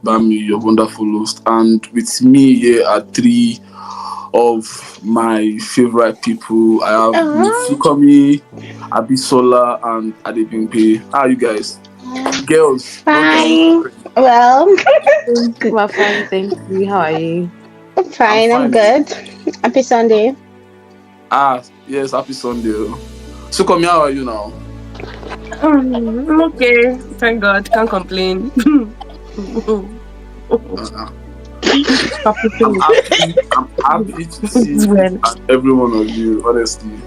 Bami, your wonderful host. And with me here are three of my favorite people. I have Mitsukomi, Abisola, and Adebimpe. How are you guys? Girls, Fine. Well, We're fine, thank you. How are you? I'm I'm fine. I'm fine. good. Happy Sunday. Yes, happy Sunday. Sukomi, how are you now? I'm okay. Thank God. Can't complain. Uh, Happy I'm to happy. I'm happy to see each well. and every one of you. Honestly,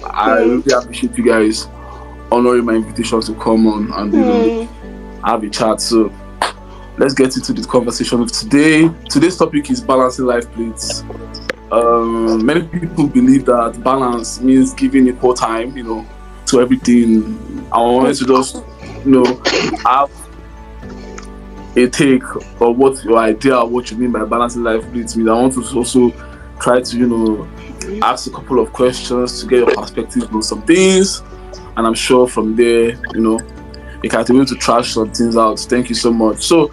I Hmm. really appreciate you guys honoring my invitation to come on and have a chat. So let's get into the conversation of today. Today's topic is balancing life plates. Many people believe that balance means giving equal time, to everything. I wanted to just, have a take of what your idea of what you mean by balancing life plates means. I want to also try to, ask a couple of questions to get your perspective on some things. And I'm sure from there, you can be able to trash some things out. Thank you so much. So,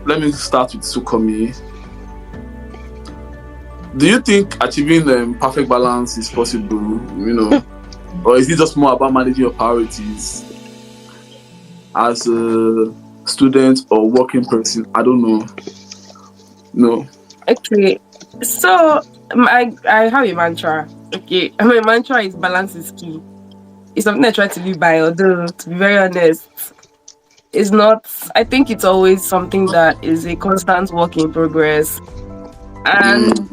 let me start with Sukomi. Do you think achieving perfect balance is possible? Or is it just more about managing your priorities as a student or working person? I don't know. No. Okay. So I have a mantra. Okay. My mantra is balance is key. It's something I try to live by, although to be very honest, it's not I think it's always something that is a constant work in progress. And Mm,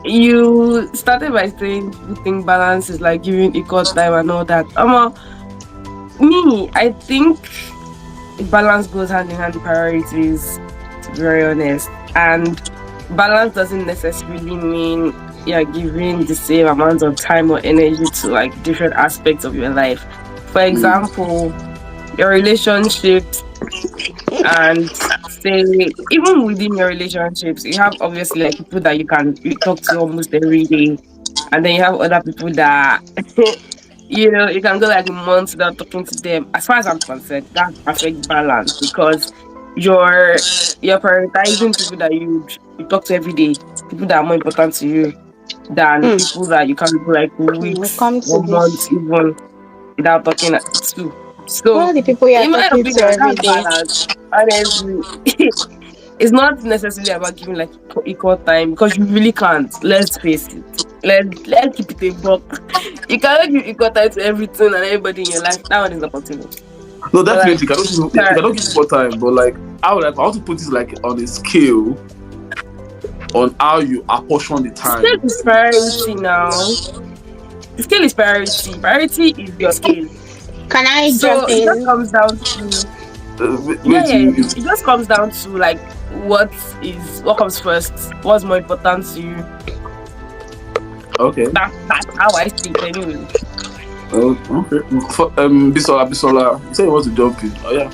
you started by saying you think balance is like giving equal time and all that. Me, I think balance goes hand in hand with priorities, to be very honest. And balance doesn't necessarily mean you're giving the same amount of time or energy to like different aspects of your life. For mm, example, your relationships, and say even within your relationships, you have obviously like people that you talk to almost every day, and then you have other people that you can go like months without talking to them. As far as I'm concerned, that's perfect balance because you're you're prioritizing people that you talk to every day, people that are more important to you than Hmm. people that you can go like We'll weeks come to or months this. even without talking to. Who So are the people you are in my talking to opinion, every that's day? balance. Honestly, it's not necessarily about giving like equal time because you really can't. Let's face it. Let's keep it a buck. You cannot give equal time to everything and everybody in your life. That one is not possible. no, But definitely. like, You cannot give more time, but like, I want to put this like on a scale on how you apportion the scale time. is priority now. The scale is priority. Priority is your scale. Can I So jump it just in? comes down to Wait, it just comes down to like what comes first, what's more important to you. okay. That's how I see it anyway. Okay. Bisola, you say you want to jump in. Oh yeah,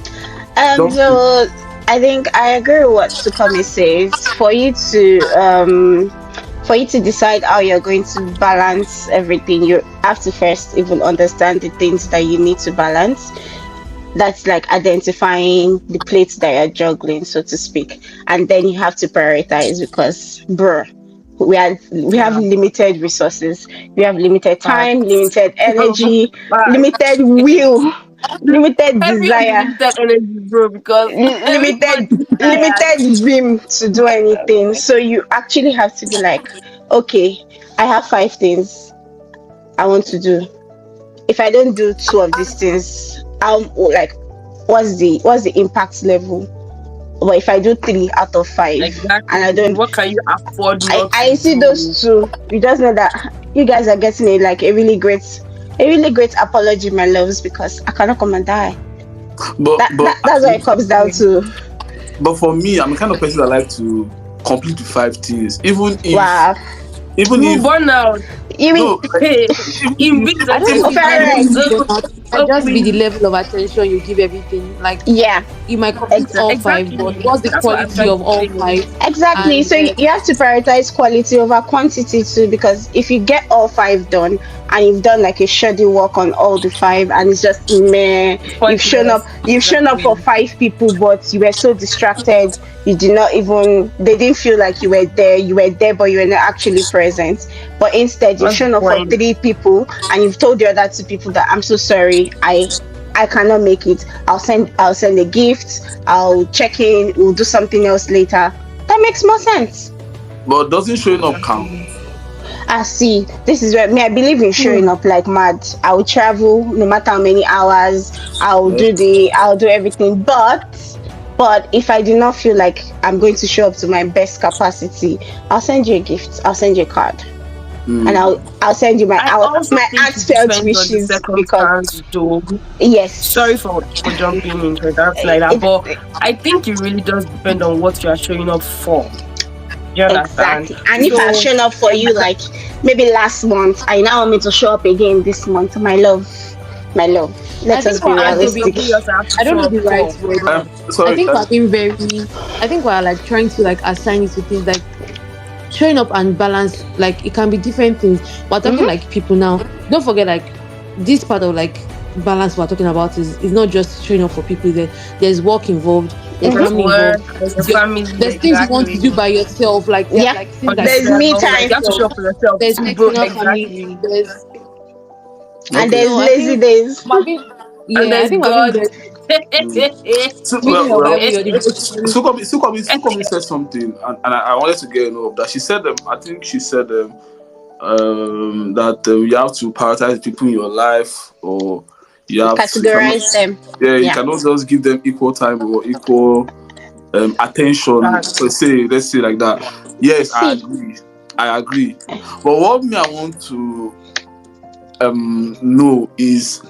jump in. So I think I agree with what Sukami says. For you to decide how you're going to balance everything, you have to first even understand the things that you need to balance. That's like identifying the plates that you're juggling, so to speak. And then you have to prioritize because, bruh, we have Yeah, limited resources. We have limited time, facts. limited energy, Facts. limited will, limited Everyone is desire, limited energy, bro, because everybody limited is tired. vim to do anything. So you actually have to be like, okay, I have 5 things I want to do. If I don't do two of these things, like, what's the impact level? But if I do three out of five and I Exactly. don't, What can you afford I not to I see do? those two. You just know that you guys are getting a really great apology, my loves, because I cannot come and die. But That's what it comes down to. but for me, I'm the kind of person that like to complete the 5 things, Wow. even You if burn out. You mean no, like, Hey, even in if big I don't sentences, think it's like correct? necessarily so, burnout. It might so just be the please. level of attention you give everything. Like Yeah, you might complete all exactly. five, but Exactly. what's the That's what I'm quality trying of to all say. five? Exactly. And So you have to prioritize quality over quantity too, because if you get all five done, and you've done like a shoddy work on all the five, and it's just meh. Pointless. You've shown up for Exactly. five people, but you were so distracted. You did not even, they didn't feel like you were there. You were there, but you were not actually present. But instead, you've What's the shown up for point? three people, and you've told the other two people that I'm so sorry. I cannot make it. I'll send a gift. I'll check in. We'll do something else later. That makes more sense. But doesn't showing up count? Exactly. I see. This is where me. I believe in showing Hmm. up like mad. I will travel no matter how many hours. Yeah. I'll do everything. But if I do not feel like I'm going to show up to my best capacity, I'll send you a gift. I'll send you a card, and Mm. I'll send you I also my think it heartfelt depends on the wishes because circumstance, though. Sorry yes, for jumping into that like that, but it, I think it really does depend on what you are showing up for. Do you understand? exactly. And if I've So, shown up for you like maybe last month, I now want me to show up again this month. My love. I Let us think be we're and also there's being, realistic. something else I have to I don't show know up the right for. word, but I Sorry. think we're being very, I think we're like trying to like assign it to things like showing up and balance. Like it can be different things. We're talking Mm-hmm. like people now. Don't forget like this part of like balance we're talking about is not just showing up for people. There's work involved. There's There's family work, involved. there's your There, family, there's things you want to exactly. do by yourself. Like there are Yeah. like For things that you There's want me to yourself, do by like time you have to show yourself. up for yourself There's too, bro. external family. Exactly. and Okay. there's So I lazy think days. And I there's think we're being God. very Mm. So, reading your Bible, you're the Sukomi said something, and I wanted to get a note of that. She said, I think she said that you have to prioritize people in your life, or you cannot, Categorize them. yeah, you Yeah. cannot just give them equal time or equal attention Exactly. per se. Let's say like that. Yes, I See, agree. I agree. But what me I want to know is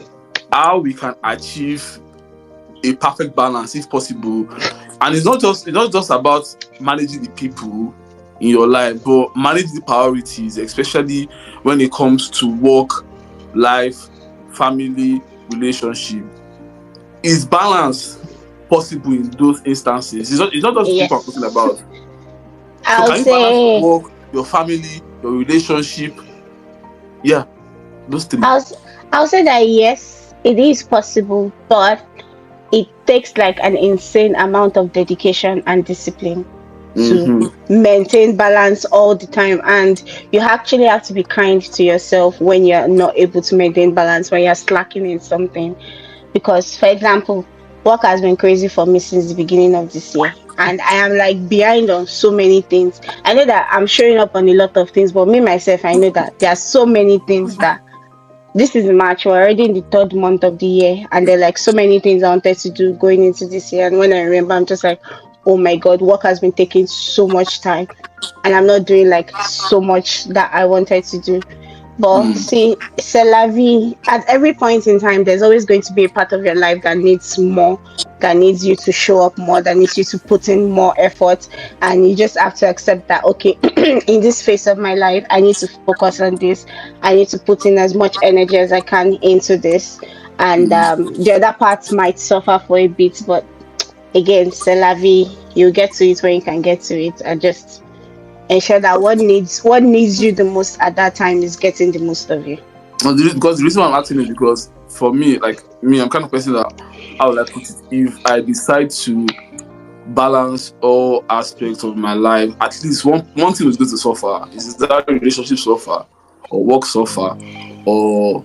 how we can achieve a perfect balance if possible. And it's not just about managing the people in your life, but manage the priorities, especially when it comes to work, life, family, relationship. Is balance possible in those instances? It's not just the people I'm talking yes. about. So I'll can you balance your say work, your family, your relationship? Yeah, those three. I'll s- I'll say that yes, it is possible, but it takes like an insane amount of dedication and discipline to Mm-hmm. maintain balance all the time. And you actually have to be kind to yourself when you're not able to maintain balance, when you're slacking in something. Because, for example, work has been crazy for me since the beginning of this year. And I am like behind on so many things. I know that I'm showing up on a lot of things, but me myself, I know that there are so many things that this is March. We're already in the third month of the year, and there are like so many things I wanted to do going into this year. And when I remember, I'm just like, oh my god, work has been taking so much time, and I'm not doing like so much that I wanted to do. But Mm. see, c'est la vie. At every point in time, there's always going to be a part of your life that needs more, that needs you to show up more, that needs you to put in more effort. And you just have to accept that, okay, in this phase of my life, I need to focus on this. I need to put in as much energy as I can into this. And the other parts might suffer for a bit, but again, c'est la vie. You get to it when you can get to it, and just ensure that what needs you the most at that time is getting the most of you. Because the reason why I'm asking is because for me, like me, I'm kind of person that, how would I put it? If I decide to balance all aspects of my life, at least one thing is going to suffer. Is that relationship suffer, or work suffer, or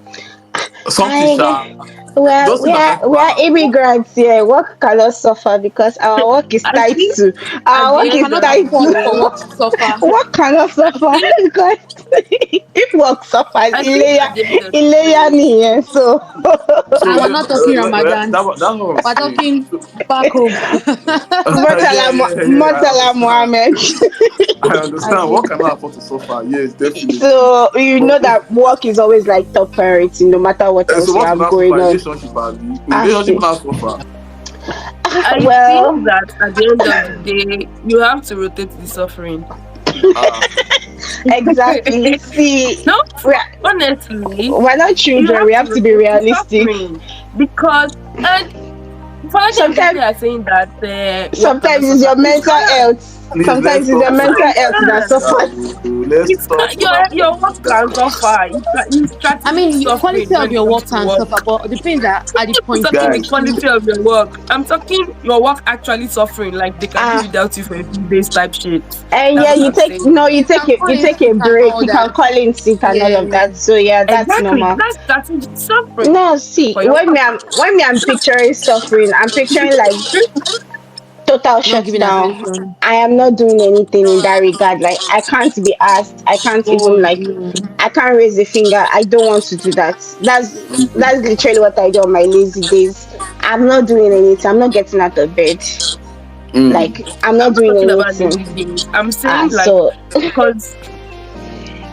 something I shall. well, Those things are going to we are balance. immigrants here. Work cannot suffer because our work is I tied think to at our the work I is end cannot of the tied afford to for day, work to suffer. work cannot I suffer think because if work suffers, I think at the end of the Ileya day, niyen. So So And we're yeah, not talking Ramadan. that's what I'm We're saying. talking back home. Yeah, yeah, yeah. I Murtala understand. Mohammed. I I understand. What beg. cannot afford to suffer? Yes, definitely. So you But know that work is always like top priority, no matter what so else you what will have not suffer? going on. Relationship, Abi. I Relationship will see. not suffer. I think Well, that at the end of the day, you have to rotate the suffering. Ah, exactly. See, No, we're, honestly, we're not you children. have We to have to be rotate the realistic. suffering because and for some people Sometimes, are saying that work cannot sometimes it's suffer. your It mental can. health. Please, let's Sometimes it's talk the So mental it health that can. suffers. let's talk about Your work that. can suffer. You I strategic mean, the suffering quality when of it your comes work to can work. suffer, but the thing that at the I'm point talking the Guys, quality of your work. I'm talking your work actually suffering, like they can do Ah, without you for a few days type shit. and That's yeah, what you I'm take saying. no, you can call you in take a sick and break. all You can that. call in sick and all of Yeah. that. So yeah, that's Exactly. normal. That's strategic suffering No, see, for your work. when me I'm picturing suffering, I'm picturing like total Not giving shutdown. attention. I am not doing anything in that regard. Like I can't be asked. I can't even God, like. no. I can't raise a finger. I don't want to do that. That's literally what I do on my lazy days. I'm not doing anything. I'm not getting out of bed. mm, Like I'm I'm not not doing talking about anything. lazy days. I'm Ah, saying like so because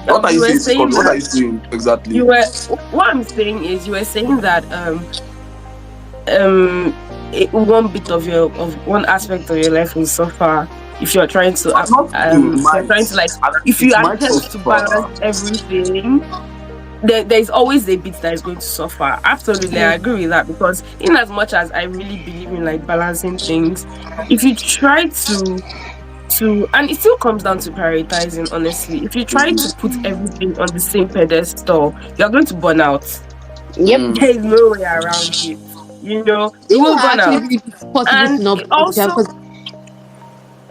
what are you you were saying, Scott? saying What are that you saying you exactly? were what I'm saying is you were saying that um one bit of your of one aspect of your life will suffer if you're trying to Not will, if you're trying to might. like if you It might attempt to balance suffer. everything, there's always a bit that is going to suffer. Absolutely, I Yeah. agree with that because in as much as I really believe in like balancing things, if you try to and it still comes down to prioritizing, honestly. If you try to Mm, put everything on the same pedestal, you're going to burn out. yep. mm, There is no way around it. You know, Do you you know will I burn actually out. believe it's possible And to not it burn out if you have also because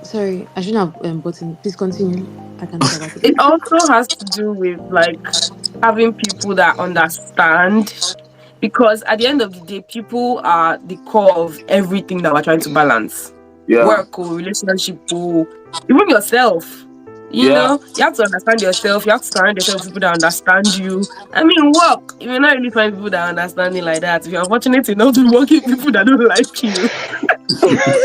sorry, I shouldn't have button. Please continue. I can talk about it it later. also has to do with like having people that understand, because at the end of the day, people are the core of everything that we're trying to balance. yeah, Work or relationship or even yourself. You yeah. know, you have to understand yourself, you have to surround yourself with people that understand you. I mean, work. You may not really find people that are understanding like that. If you're fortunate enough to work with people that don't like you,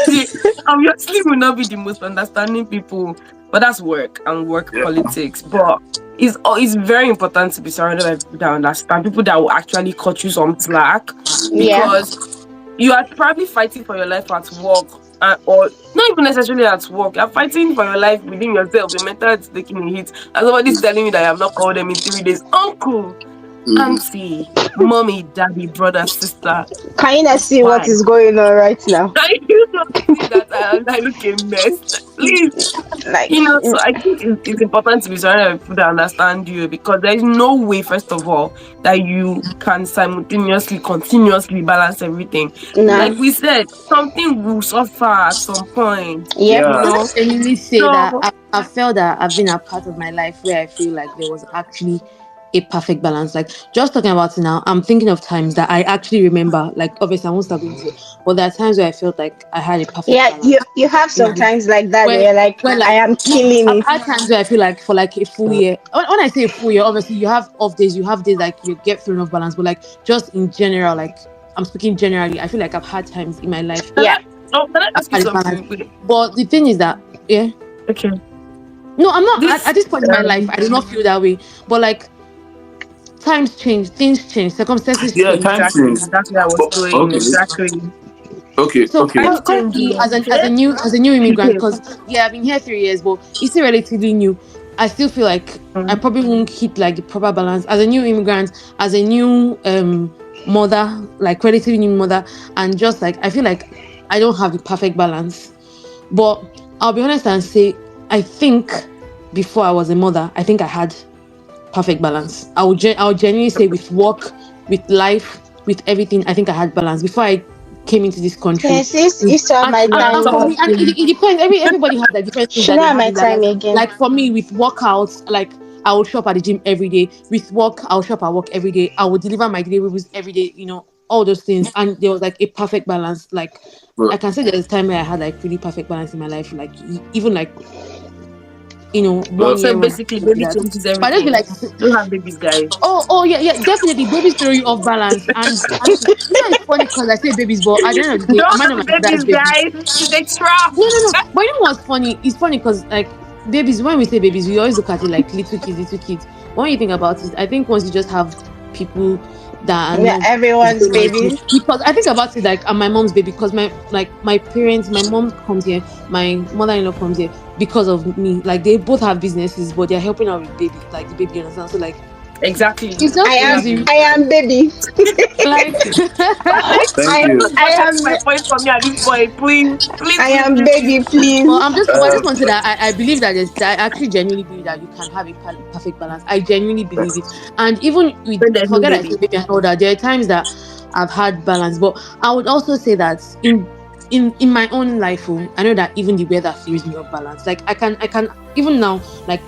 they obviously will not be the most understanding people. But that's work and work Yeah. politics. But it's very important to be surrounded by people that understand, people that will actually cut you some slack, Yeah. because you are probably fighting for your life at work, or not even necessarily at work. You're fighting for your life within yourself. Your mental health is taking a hit. And somebody's telling me that I have not called them in 3 days. Uncle, Mm. auntie, mommy, daddy, brother, sister. Can you not see what Why? is going on right now? Are you noticing that I look a mess? Please. Like You know, so I think it's important to be surrounded by people that understand you, because there is no way, first of all, that you can simultaneously, continuously balance everything. nah. Like we said, something will suffer at some point, Yep. you Yeah. Can I know. genuinely say that So I felt that I've been a part of my life where I feel like there was actually a perfect balance. Like just talking about it now, I'm thinking of times that I actually remember. Like obviously I won't start going to it, but there are times where I felt like I had a perfect Yeah, balance you have in my life. sometimes like that where Where you're like, where I like am no, killing I've it. had times where I feel like for like a full year. When I say a full year, obviously you have off days, you have days like you get thrown off balance, but like just in general, like I'm speaking generally, I feel like I've had times in my life can Yeah. I can I I've ask you had a balance. something? Wait, But the thing is that yeah. okay. No, I'm not This at this point in my life. um I do not feel that way. But like times change, things change, circumstances Yeah, change. time exactly, change. that's where I was But going. okay, Exactly. So okay. Times changing, currently, as okay? a new immigrant, Okay. because yeah, I've been here 3 years, but it's still relatively new. I still feel like I Mm. probably won't hit like the proper balance as a new immigrant, as a new mother, like relatively new mother, and just like I feel like I don't have the perfect balance. But I'll be honest and say I think before I was a mother, I think I had perfect balance. I would genuinely say with work, with life, with everything, I think I had balance before I came into this country. Yes, it's on my Yeah, time. And for Oh. me, and it depends. Everybody has like different things She that they not have my in their time life. again. Like for me, with workouts, like I would shop at the gym every day. With work, I'll shop at work every day. I would deliver my deliveries every day. You know, all those things, and there was like a perfect balance. Like I But, can say there's a time where I had like really perfect balance in my life. Like even like but 1 year so when I basically came to baby that. changes But I just be everything. like, Don't have babies, guys. yeah, definitely. Babies throw you off balance, and you know it's funny because I say babies, but at the end of the day, Don't am I not have my mother's babies, baby? guys. It's a trap. No, no, no. But you know what's funny? It's funny because like babies, when we say babies, we always look at it like little kids, little kids. But when you think about it, I think once you just have people that are Yeah, not the everyone's same as you, baby. because I think about it like I'm my mom's baby because my parents, my mom comes here, my mother-in-law comes here because of me. Like they both have businesses, but they're helping out with baby, like the baby, you understand? So like Exactly. It's just Exactly. crazy. I am baby. Like Thank I you. I That's am my point for me at this point. Please, please, I please, am please, please. baby, well, please. but I just Um, want to say that I believe that I actually genuinely believe that you can have a perfect balance. I genuinely believe it. And even with When there's no forget I say baby. baby and all that, there are times that I've had balance. But I would also say that in my own life, I know that even the weather throws me off balance. Like I can even now, like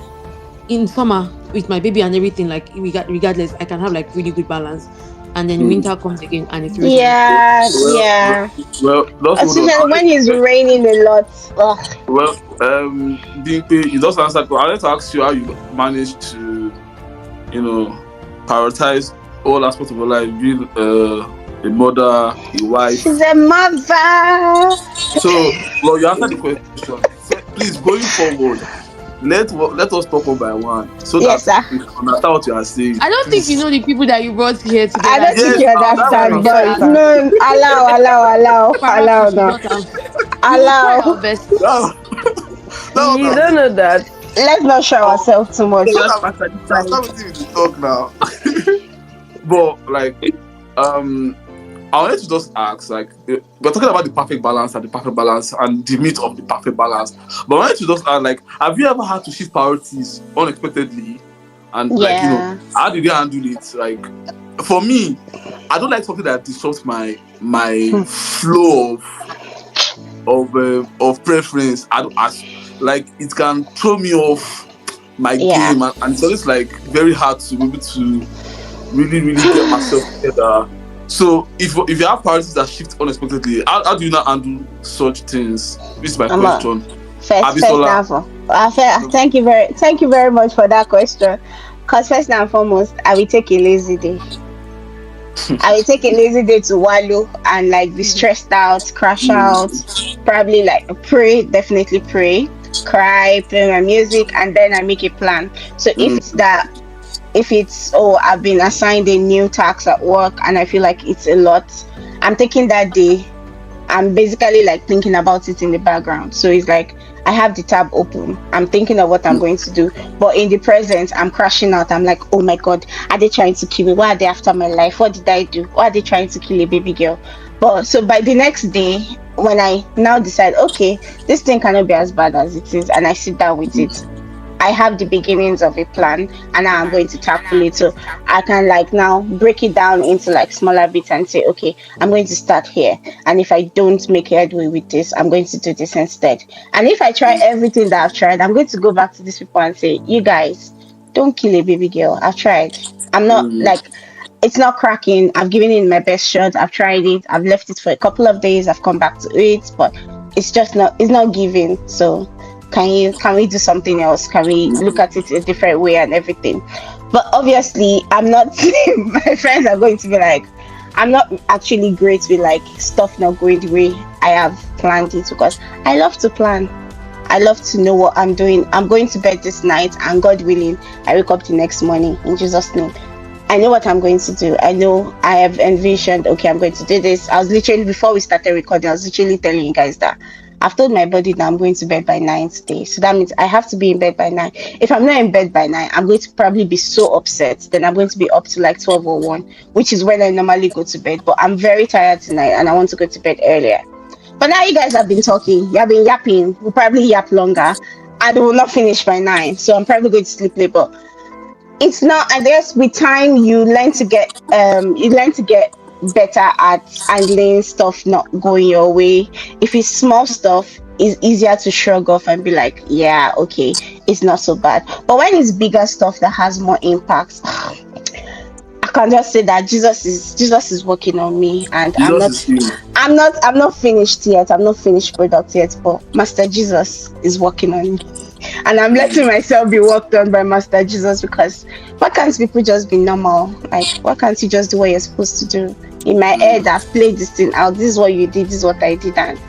in summer with my baby and everything, like regardless, I can have like really good balance. And then hmm. winter comes again and it throws me off. Yeah, Well, well, yeah. well, just hold on. Especially when it's raining a lot. Ugh. Well, Bimpe, you just answered. But I wanted to ask you how you managed to, you know, prioritize all aspects of your life, being a mother, a She's wife. a mother. So, well, you answered the question. Please, going forward, let us talk one by one so Yes, that sir. we can understand what you are saying. I don't think you Please. know the people that you brought here I together don't think to Yes, you now that's what understand, I'm but saying. together. no, Perhaps we allow should now. not have. We will try our Allow. best. Now, now what You I'm don't know that. Let's not show now, ourselves too much. so Just that pass on the now start side. with the talk now. But like, um, I wanted to just ask, like, we're talking about the perfect balance and the meat of the perfect balance. But I wanted to just ask, like, have you ever had to shift priorities unexpectedly? And like, Yeah. how did you handle it? Like, for me, I don't like something that disrupts my flow of preference. I don't as like it can throw me off my Yeah. game, and it's always like very hard to be able to really get myself together. So if you have priorities that shift unexpectedly, how do you not handle such things? This is my I'm a question. first Abisola. now for thank you very much for that question. Cause first and foremost, I will take a lazy day. I will take a lazy day to wallow and like be stressed out, crash out, probably like pray, definitely pray, cry, play my music, and then I make a plan. So Mm, if it's oh I've been assigned a new task at work and I feel like it's a lot, I'm taking that day. I'm basically like thinking about it in the background. So it's like I have the tab open. I'm thinking of what I'm mm, going to do. But in the present, I'm crashing out. I'm like, oh my God, are they trying to kill me? Why are they after my life? What did I do? Why are they trying to kill a baby girl? But so by the next day, when I now decide, okay, this thing cannot be as bad as it is, and I sit down with it, I have the beginnings of a plan and now I'm going to tackle it. So I can like now break it down into like smaller bits and say, okay, I'm going to start here. And if I don't make headway with this, I'm going to do this instead. And if I try everything that I've tried, I'm going to go back to these people and say, you guys, don't kill a baby girl. I've tried. I'm not mm, like it's not cracking. I've given it my best shot. I've tried it. I've left it for a couple of days. I've come back to it, but it's not giving. So can we do something else? Can we look at it a different way and everything? But obviously I'm not my friends are going to be like, I'm not actually great with like stuff not going the way I have planned it because I love to plan. I love to know what I'm doing. I'm going to bed this night and God willing, I wake up the next morning in Jesus' name. I know what I'm going to do. I know I have envisioned, okay, I'm going to do this. I was literally, before we started recording, I was literally telling you guys that I've told my body that I'm going to bed by 9 today. So that means I have to be in bed by 9. If I'm not in bed by 9, I'm going to probably be so upset. Then I'm going to be up to like 12 or 1, which is when I normally go to bed. But I'm very tired tonight and I want to go to bed earlier. But now you guys have been talking, you have been yapping. We'll probably yap longer. And will not finish by 9. So I'm probably going to sleep late. But it's not, I guess with time you learn to get better at handling stuff not going your way. If it's small stuff, it's easier to shrug off and be like, yeah, okay, it's not so bad. But when it's bigger stuff that has more impact, I can just say that Jesus is working on me, and Jesus is here. I'm not finished yet. I'm not finished product yet, but Master Jesus is working on me. And I'm letting myself be worked on by Master Jesus because why can't people just be normal? Like, why can't you just do what you're supposed to do? In my head, I've played this thing out. This is what you did, this is what I did, and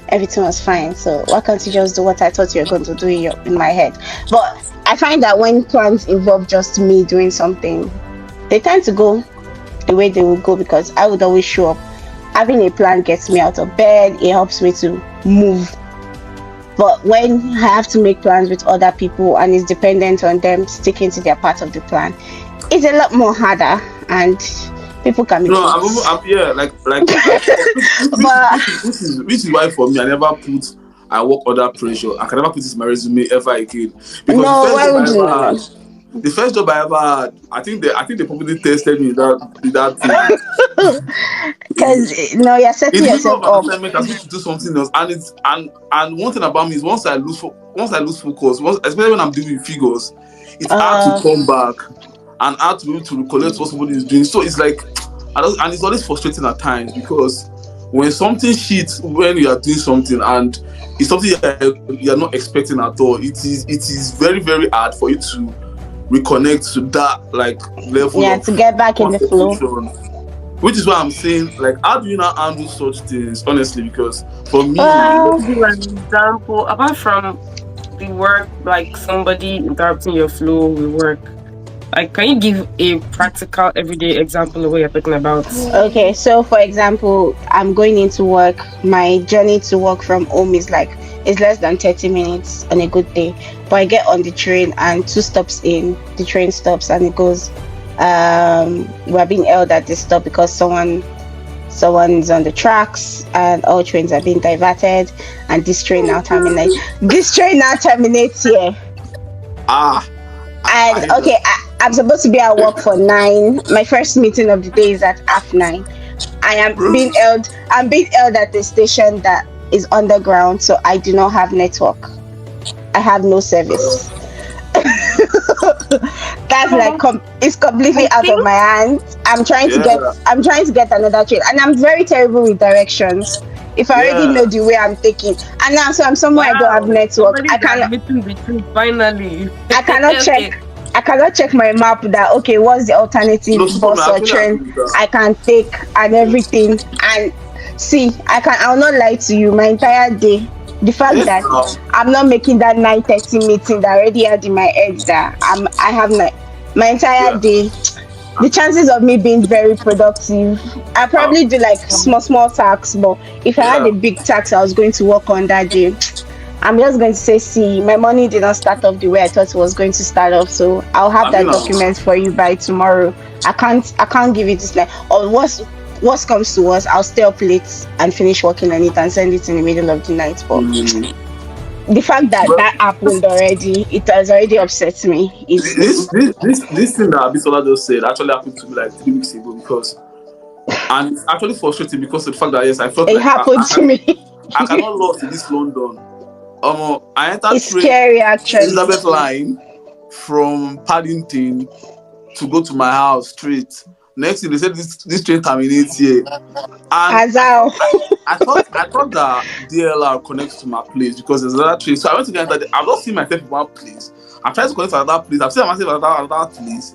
everything was fine. So why can't you just do what I thought you were going to do in my head? But I find that when plans involve just me doing something, they tend to go the way they will go because I would always show up. Having a plan gets me out of bed, it helps me to move. But when I have to make plans with other people and it's dependent on them sticking to their part of the plan, it's a lot more harder, and people can be No, cheats. yeah, But which is why for me I never put I work under pressure. I can never put this in my resume ever again because no, why would you? No, no. the first job I ever had, I think they probably tested me in that thing. Because no, you're In setting the middle yourself of an up. assignment, I switch to do something else, and it's and one thing about me is once I lose focus, especially when I'm doing figures, it's hard to Uh, come back and hard to be able to recollect what somebody is doing. So it's like, and it's always frustrating at times because when something shits when you are doing something and it's something you're not expecting at all, it is very very hard for you to reconnect to that like level yeah, of to get back in the flow. concentration. Which is why I'm saying, like, how do you not handle such things, honestly? Because for me, Can Well, you give an example apart from the work, like somebody interrupting your flow with work? Like, can you give a practical everyday example of what you're talking about? okay, so for example, I'm going into work. My journey to work from home is like it's less than 30 minutes on a good day. But I get on the train and two stops in, the train stops and it goes, we're being held at this stop because someone's on the tracks and all trains are being diverted and this train now terminates here. ah, I And hate that. okay, I'm supposed to be at work for 9. My first meeting of the day is at half 9. Bro, I'm being held at a station that is underground, so I do not have network. I have no service. That's like it's completely I out of think my hands. yeah, I'm trying to get another train, and I'm very terrible with directions. If I already yeah. know the way I'm taking, and now so I'm somewhere I don't have wow, network, somebody's admitting the truth finally. I cannot check Okay. I cannot check my map that okay, what's the No, alternative super, man, bus I or actually train agree with that. I can take and everything. And see, I'll not lie to you, my entire day, the fact Yes, that now. I'm not making that 9:30 meeting that I already had in my head that I have my entire Yeah. day, the chances of me being very productive, I Um, probably do like small tasks, but if I had yeah. a big task I was going to work on that day, I'm just going to say, see, my money did not start off the way I thought it was going to start off. So I'll have I mean, that document for you by tomorrow. I can't give it this like, or what comes to us, I'll stay up late and finish working on it and send it in the middle of the night. But mm, the fact that but that happened already, it has already upset me. this thing that Abisola just said actually happened to me like 3 weeks ago because, and it's actually frustrating because of the fact that yes, I felt It like happened to me. I cannot lost in this London. I entered It's train scary actually. Elizabeth line from Paddington to go to my house straight. Next thing they said this train terminates here, and As how I thought that DLR connects to my place because there's another train. So I went to get enter. I've not seen myself in one place. I'm trying to connect to another place. I've seen myself in another place.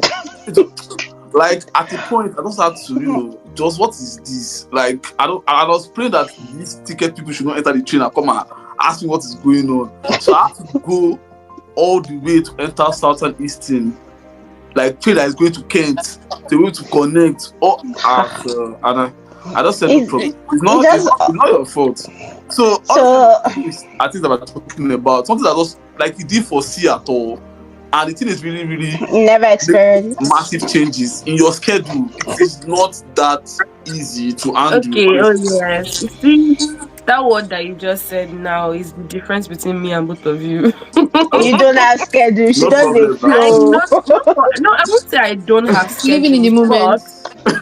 Like at the point, I just had to, just what is this? Like I was praying that these ticket people should not enter the train and come and ask me what is going on. So I have to go all the way to enter Southern Eastern, like train that is going to Kent to be able to connect. And I just said no it's, problem. it It's not your fault. So so honestly, I think that we're talking about something that was like you didn't foresee at all, and the thing is really, really never experienced. massive changes in your schedule. It is not that easy to handle, Okay, oh honestly. yes. You see, that word that you just said now is the difference between me and both of you. You don't have schedule. She No does a problem now. I'm flow. not, no, I won't say I don't have Living in the schedules, moment. but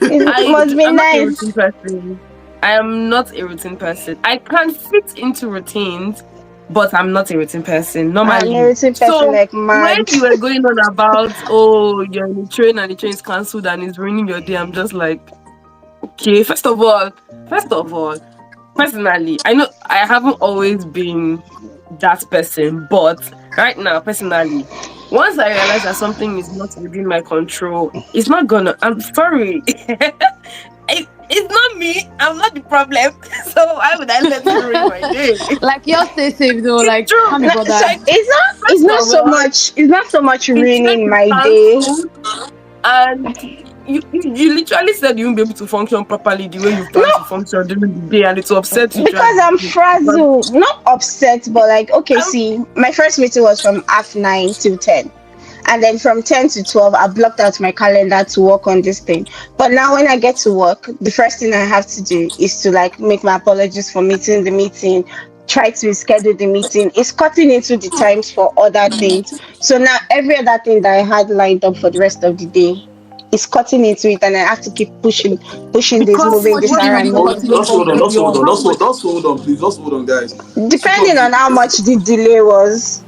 It must be I'm not a routine nice. person. I am not a routine person. I can fit into routines, but I'm not a routine person I'm a normally. routine person So like when mad. you were going on about, oh, you're in the train and the train is cancelled and it's ruining your day, I'm just like, okay. First of all, personally, I know I haven't always been that person, but right now, personally, once I realize that something is not within my control, it's not gonna. I'm sorry. It's not me. I'm not the problem. So why would I let it ruin my day? Like yours stay safe though. It's Like true. can't be No, bothered. Like it's first not of so all, much. It's not so much the train ruining is my day. cancelled, and you literally said you won't be able to function properly the way you plan to No, function during the day, and it will upset you throughout because the I'm day. But frazzled. Not upset, but like okay. I'm See, my first meeting was from half 9 till 10. And then from 10 to 12, I blocked out my calendar to work on this thing. But now when I get to work, the first thing I have to do is to like make my apologies for missing the meeting, try to schedule the meeting. It's cutting into the times for other things. So now every other thing that I had lined up for the rest of the day is cutting into it, and I have to keep pushing this, Because How moving much this is it really around, Hold, moving. cutting just hold on, from just hold your on, how much? just hold on, please. Just hold on, guys. Depending on how much the delay was.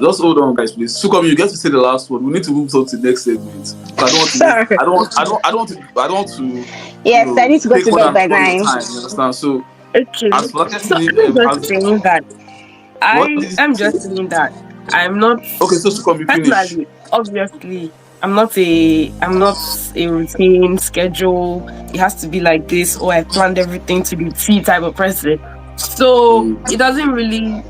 Just hold on, guys, please. Sukomi, you get to say the last word. We need to move on to the next segment. So I don't want to make. Sorry. I don't want to. Yes, I need to go Take to more bed than by all your 9. time. You understand? So okay, as for so I'm just as saying that what I did you am say? just saying that I'm not Okay, so Sukomi, finish. personally, obviously, I'm not a routine schedule. It has to be like this, or I planned everything to the T type of person. So Mm, it doesn't really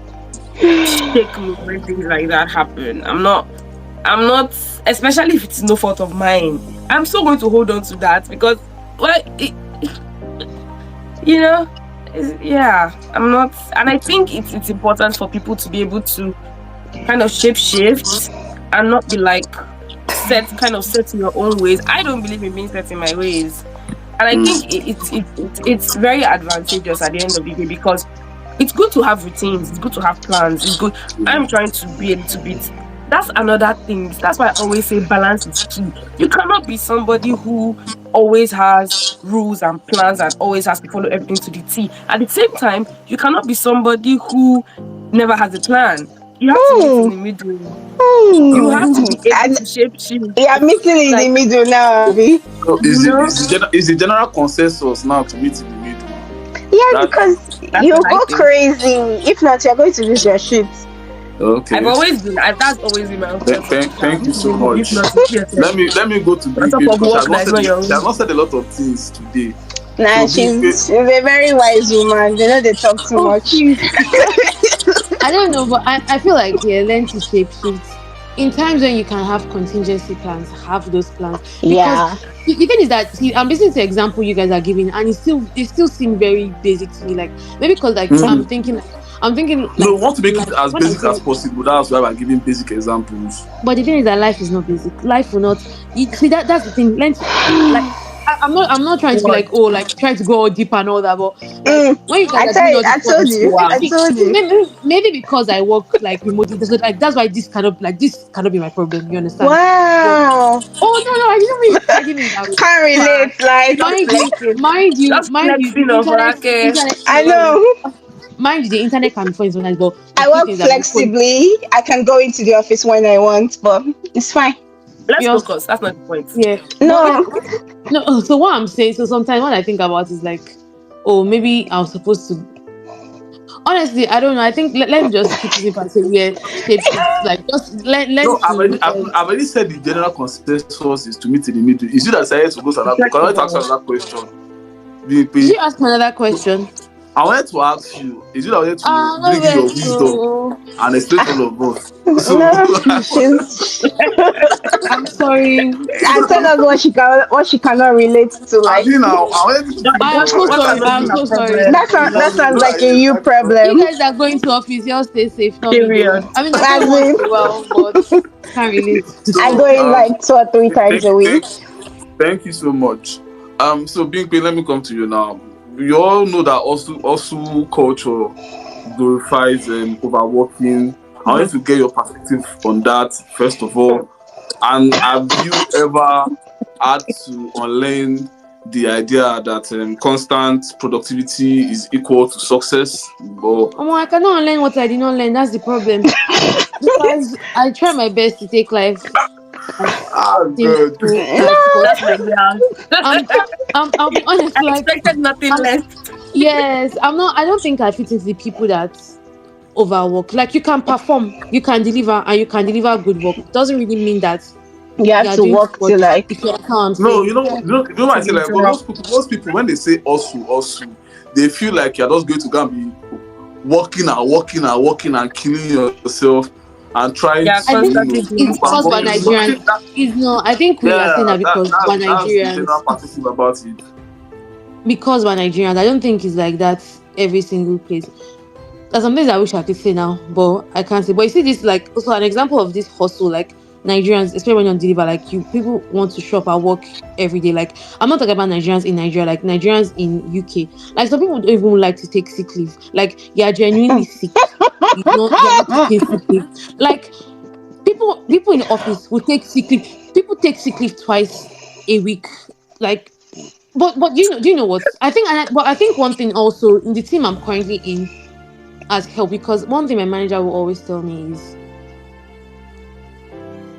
shake me when things like that happen. I'm not, especially if it's no fault of mine. I'm still going to hold on to that because, well, you know, yeah, I'm not, and I think it's important for people to be able to kind of shape shift and not be like set in your own ways. I don't believe in being set in my ways. And I think mm, it's very advantageous at the end of the day because it's good to have routines, it's good to have plans, it's good. I'm mm, trying to be a little bit. That's another thing. That's why I always say balance is key. You cannot be somebody who always has rules and plans and always has to follow everything to the T. At the same time, you cannot be somebody who never has a plan. You have to meet in Hmm. the middle. You have to Hmm. be able And to shape shift. you are meeting in the Like, middle now, Abby. So you know, is the general consensus now to meet in the middle? Yeah, That's because that's you what I go think. crazy. If not, you're going to lose your shit. I've okay. always been, that's always been my own philosophy. Thank you so If much. not, it's TSM. Let me go to On Big top Babe of because work that is not your she has own. not said a lot of things today. Nah, So Big Babe, she's a very wise woman. They know they talk too Oh much. please. I don't know, but I feel like yeah, learn to shape shift. In times when you can have contingency plans, have those plans. Because Yeah. the thing is that see, I'm listening to example you guys are giving, and they still seem very basic to me. Like maybe because like mm, I'm thinking no, we want to make it like as when I basic as say, possible. That's why we're giving basic examples. but the thing is that life is not basic. Life will not. You see that's the thing. Learn to like. I'm not trying to be What? like, oh, like trying to go all deep and all that, but like Mm, when you guys are doing all I this work, told you. Wow. I told you. maybe because I work like remotely, so like that's why this cannot be my problem. You understand? But Wow. oh no, no, I didn't mean that way. Can't So relate. Like, Just flexing. Just mind you, flexing of racket. I know. mind you, the internet can be funny sometimes, but the I few work things that my phone, flexibly. I can go into the office when I want, but it's fine. Let's yours, focus. That's not the point. yeah. But No. no. So what I'm saying, so sometimes what I think about is like, oh, maybe I was supposed to. Honestly, I don't know. I think let's just keep it simple and say, yeah, shape shifts. Like just learn No, to. I've already said the general consensus is to meet in the middle. Is it that decided to go to another? Because I wanted to ask you Flexible. another question. BP, Did you ask another question? I wanted to ask you, is it that I wanted to No bring in your vex. wisdom and explain to all of us? So No. She's. I'm sorry. I told us what she cannot relate to. I Like mean now I wanted you to Just, bring I am just so your what are sorry. not I'm being a so sorry. problem. You that know, sounds no, like a I, you You problem. guys are going to office. Y'all stay safe. Not me though. period. I mean, I go As once in, in a while, but can't relate. I so go in like 2 or 3 times a week. thank you so much. So Big let me come to you now. You all know that also culture glorifies overworking. I wanted to get your perspective on that first of all. And have you ever had to unlearn the idea that constant productivity is equal to success? But I cannot learn what I did not learn. That's the problem. Because I try my best to take life as good. simple as No. That's my possible. girl. Um, I'll be honest. I Like, expected nothing I'm less. yes. I'm not. I don't think I fit into the people that overwork. Like, you can perform, you can deliver, and you can deliver good work. Doesn't really mean that You you have are to doing too work to much. like. If you understand what I'm No, saying. you know what I To say be like, but interrupt. most people when they say also, they feel like you're just going to go and be working and killing yourself and trying Yeah, to I think constantly keep doing it's and because we're something. working. But I Nigerians. think that Is no. I think we are saying yeah, that because we're that's the general Nigerians. perspective about it. Because we're Nigerians. I don't think it's like that every single place. There's some things I wish I could say now, but I can't say. But you see, this like also an example of this hustle. Like Nigerians, especially when you deliver, like you people want to shop at work every day. Like I'm not talking about Nigerians in Nigeria, like Nigerians in UK. Like some people don't even like to take sick leave. Like you're genuinely sick. You're not taking sick leave. Like people in the office will take sick leave. People take sick leave twice a week. Like but do you know what? I think one thing also in the team I'm currently in as help, because one thing my manager will always tell me is,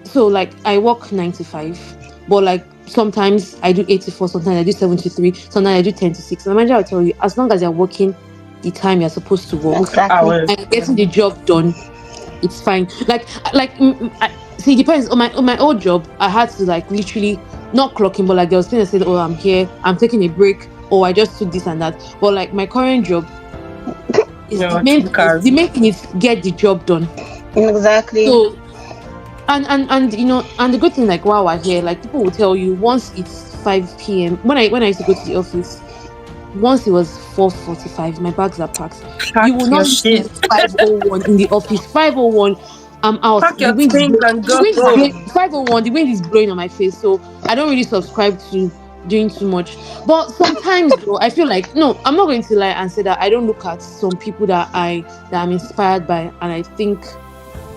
so like I work 9 to 5, but like sometimes I do 8 to 4, sometimes I do 7 to 3, sometimes I do 10 to 6. My manager will tell you, as long as you're working the time you're supposed to work Exactly. Hours. and getting the job done, it's fine. See, it depends on my old job. I had to like literally not clock in, but like there was things I said, oh, I'm here, I'm taking a break, or I just took this and that. But like my current job is You know, because the main thing is get the job done. Exactly. So and and the good thing, like while we're here, like people will tell you once it's 5 p.m. When I used to go to the office, once it was 4:45, my bags are packed. pack You will your not meet me shit, 5:01 in the office. 5:01, I'm out. pack your things and The go wind is blowing. home. 5:01, the wind is blowing on my face. So I don't really subscribe to doing too much. But sometimes though, I feel like, no, I'm not going to lie and say that I don't look at some people that I'm inspired by, and I think,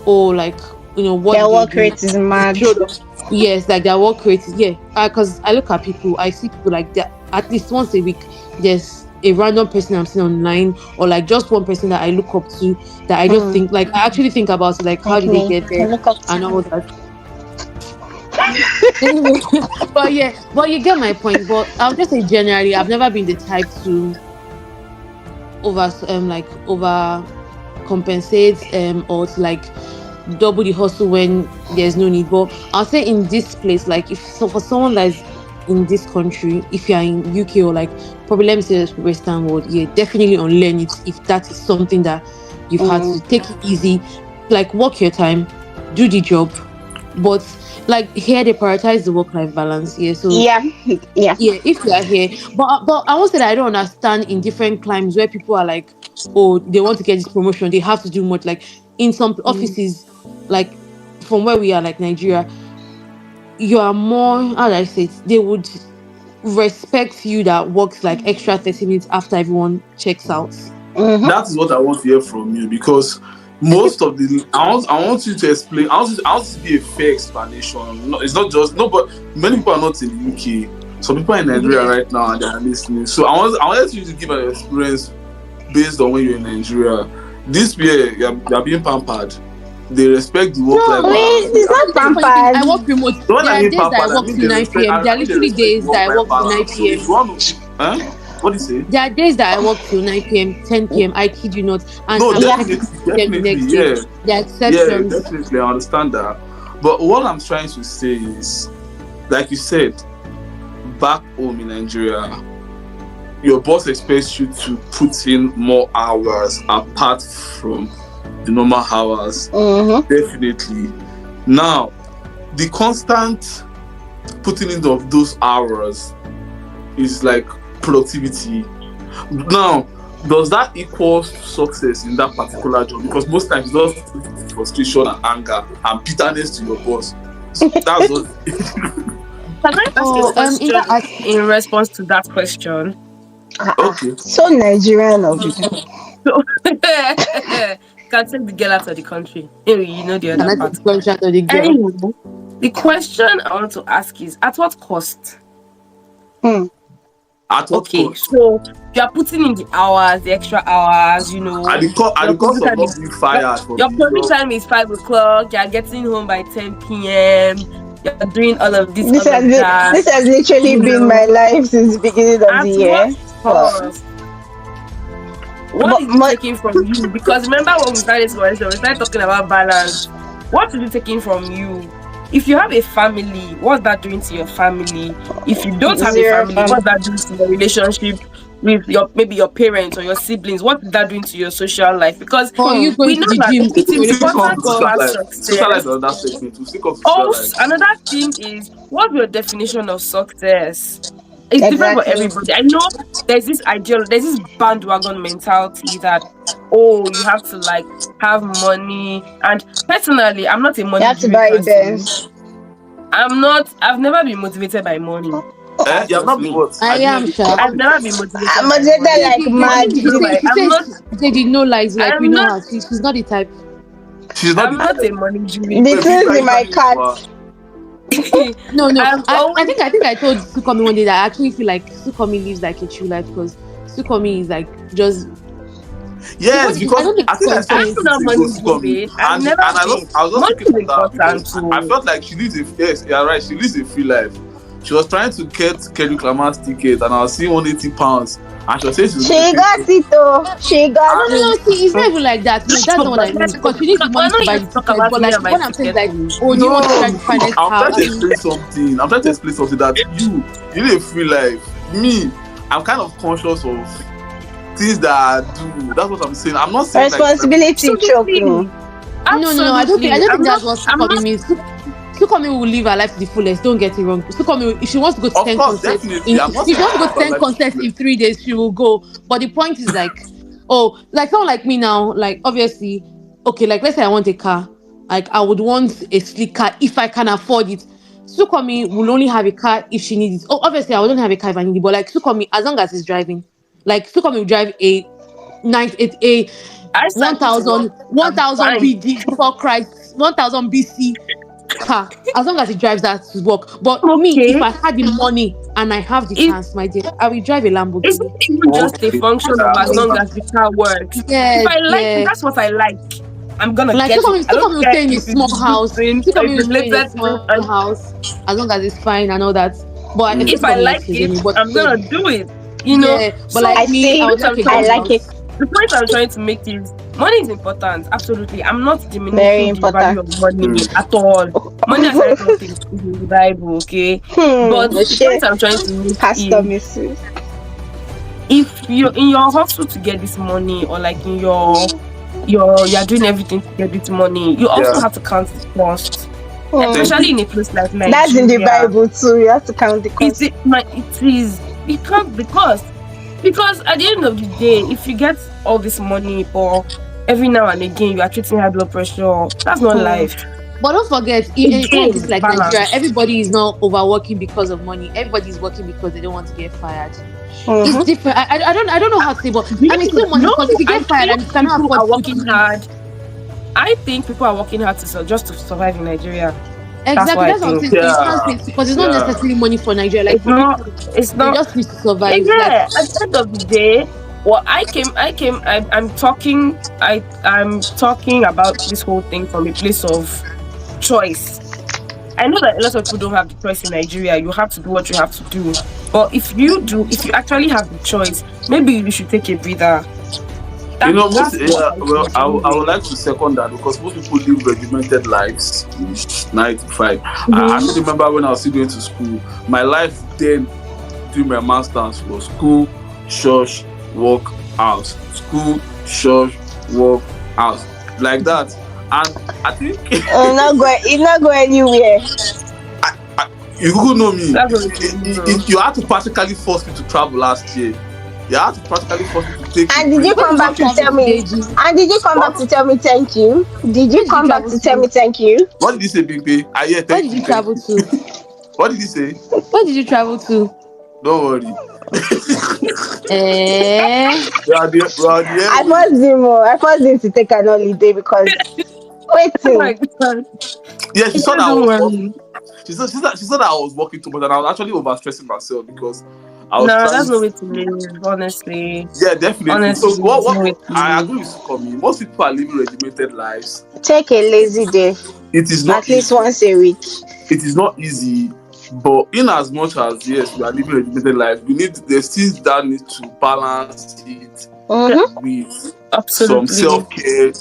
oh, like, what Their do they work do? rate is mad. Showed up. Yes, like their work rate is, yeah. Because I look at people, I see people like that at least once a week. There's a random person I'm seeing online, or like just one person that I look up to, that I just Mm, think, like, I actually think about it, like how like did they me. get I there look up to and you. all that. Anyway, but yeah, but you get my point. But I'll just say generally, I've never been the type to over compensate or to like double the hustle when there's no need. But I'll say in this place, like if so for someone that's in this country, if you're in UK or like probably let me say the Western world, yeah, definitely unlearn it if that is something that you've had Mm, to take it easy, like work your time, do the job, but like here they prioritize the work-life balance. Yeah, so yeah, yeah. yeah, if you are here, but I won't say that I don't understand in different climes where people are like, oh, they want to get this promotion, they have to do much. Like in some Mm, offices, like from where we are, like Nigeria, you are more, how do I say it? They would respect you that works like extra 30 minutes after everyone checks out. mm-hmm. That is what I want to hear from you, because most of the I want you to explain. I want it to be a fair explanation. No, it's not just no, but many people are not in the UK. Some people are in Nigeria Yeah. right now and they are listening. So I want you to give an experience based on when you're in Nigeria. This year you're being pampered. They respect the work life No, balance. It's not the funny thing, I pampered. work remote. So when There I are mean days that I pampered, I work mean till they 9 respect. p.m. There I are mean they literally respect the days work that I life work till balance. So 9 if p.m. you want to, what do you say? There are days that I work till 9 p.m., 10 p.m. I kid you not, and No, I'm Yeah. expected definitely, to see them the definitely, next day. yeah. There are Yeah, exceptions. definitely, I understand that. But what I'm trying to say is, like you said, back home in Nigeria, your boss expects you to put in more hours apart from the normal hours. Mm-hmm. Definitely. Now, the constant putting in of those hours is like productivity. Now, does that equal success in that particular job? Because most times it just leads to frustration and anger and bitterness to your boss. So that's what. Can I ask a Oh, in question that aspect, in response to that question? Okay. So Nigerian of you. So, can take the girl out of the country. Anyway, you know the can other I take part. the contract of the girl? Anyway, the question I want to ask is at what cost? Hmm. At what Okay, cost? so you are putting in the hours, the extra hours, At your the cost closing of time not is being your, fired from your the closing job. time is 5 o'clock, you're getting home by 10 p.m., you're doing all of this, This all has of that, this has literally you been my know. life since the beginning of the At what year. Well, cost? What but is it taking from you? Because remember when we started this conversation, we started talking about balance. What is it taking from you? If you have a family, what's that doing to your family? If you don't have a zero family, fun. what's that doing to your relationship with your maybe your parents or your siblings? What is that doing to your social life? Because Or you going we to know the that gym it We'll is when still you come important to to social have life. Social life success. is another segment. We'll still come to social Also, life. another thing is what's your definition of success? It's different for Exactly. everybody. I know there's this bandwagon mentality that oh, you have to like have money. And personally, I'm not a You money have to driven buy person. Benz. I've never been motivated by money. Eh? That's You have just not been me. what? I I didn't am hear you. You have sure. not I've been never been I'm motivated by motivated money. like Money mad. is not my, She I'm not, says they did no lies. Like we I'm know not, her. She's not the type. She's not the I'm not a type. money driven The Wait, Victor, twins are in you my married to cat. her? No, no. I've I always, think I told Sukomi one day that I actually feel like Sukomi lives like a true life because Sukomi is like just Yes, Sukomi. I because don't make I think I saw I'm two content. weeks not ago money to come driven. I've and never been. I was just Money looking is at that important because I too. felt like she lives a yes, you're right, she lives a free life. She was trying to get Kendrick Lamar's ticket and I was seeing £180 and she was saying she's going to She pay got for it. it though. She got No, And no, no. it. See, it's not even like that. No, Let's that's not what I forget. mean. Let's Because she forget. needs the We're money to not buy here the to talk tickets. about But me like, and my what I'm saying is ticket. like, Oh. oh, do you want to no, try to finance I'm car? trying to explain something. I'm trying to explain something that you live a free life. Me, I'm kind of conscious of things that I do. That's what I'm saying. I'm not saying like Responsibility choke me. Absolutely. No, no, no. I don't think. I Absolutely. don't I'm think not. that's what I'm Sukomi not. means. Sukomi will live her life to the fullest. Don't get it wrong. Sukomi, if she wants to go to of 10 course, concerts definitely. in, I'm not if she saying wants I to go live to my 10 life to the concerts in fullest. 3 days, she will go. But the point is like, oh, like someone like me now, like obviously, okay, like let's say I want a car, like I would want a sleek car if I can afford it. Sukomi will only have a car if she needs it. Oh, obviously I would only have a car if I need it, but like Sukomi, as long as he's driving, like Sukomi will drive a nice a I cycle to work. 1000 I'm 1000 fine. BD before Christ 1000 BC car as long as he drives that to work. But me, if Okay. I had the money and I have the It, chance, my dear, I will drive a it's not Lamborghini. even just a Okay, function I of as long understand. as the car works. If Yes, I like it, yeah. that's what I like. I'm gonna Like get it. I don't Sukomi will care stay in a if it's small the good house. thing or Sukomi it's will the stay in a latest thing. small And house as long as it's fine and all that. But I if think I Sukomi like likes his it, own. But I'm yeah, gonna do it. You know. yeah. But So I like me, I see. would what like I'm a I trying big to like it. house. the point I'm trying to make is money is important. Absolutely. I'm not Very diminishing the value important. of money Mm. at all. Money aside all things is in the Bible, okay? But the point Shit. I'm trying to make Pastor is Mrs. if you're in your hustle to get this money or like in you're doing everything to get this money, you also Yeah, have to count the cost. thank Especially you. in a place like That's in the Nigeria. Bible too. You have to count the cost. It is you can't because at the end of the day, if you get all this money but every now and again you are treating high blood pressure, that's not Hmm. life. But don't forget, in a country Again, like Nigeria, balance. everybody is not overworking because of money. Everybody is working because they don't want to get fired. It's Mm-hmm. different. I don't know how to say, but I mean, You still money no, because if you I get fired think and you cannot people afford are food to working eat, hard. I think people are working hard just to survive in Nigeria. That's what exactly I that's what I'm think. saying. So you can't Yeah, say because it's not yeah. necessarily money for Nigeria. Like It's for not. people, It's they not. just need to survive. Like Yeah. At the end of the day, well, I'm talking about this whole thing from a place of choice. I know that a lot of people don't have the choice in Nigeria. You have to do what you have to do. But if you actually have the choice, maybe you should take a breather. You know, most That's what yeah. I Well, think I would anyway. like to second that because most people live regimented lives, ish, 9 to 5. I Mm-hmm. still remember when I was still going to school. My life then during my masters was school, church, work, house, school, church, work, house, like that. And I think It's not going anywhere. I, you who know me, That's what it is. you had to practically force me to travel last year. You had to practically force me to take a And did break you where come did from you back to travel tell everything. me? today, G? And did you come back to What? tell me thank you? Did you Where did you come back travel to tell to? me thank you? What did you say, Big B? Ah, yeah, Where thank did you, you thank travel you. to? What did you say? Where did you travel to? Don't worry. Eh? We are the I airways. forced him. I forced him to take an holiday because Oh waiting. my god. Yeah, she saw that I Don't was working. worry. She said that I was working too much, and I was actually overstressing myself because I was No, trying that's no to. way to live, honestly. Yeah, definitely. So Honestly, there's no way what to I live. agree with Sukomi. Most people are living regimented lives. Take a lazy day, It is not at least easy. once a week. It is not easy, but in as much as yes, we are living regimented lives, we need there's things that need to balance it Mm-hmm. with some Absolutely. self-care.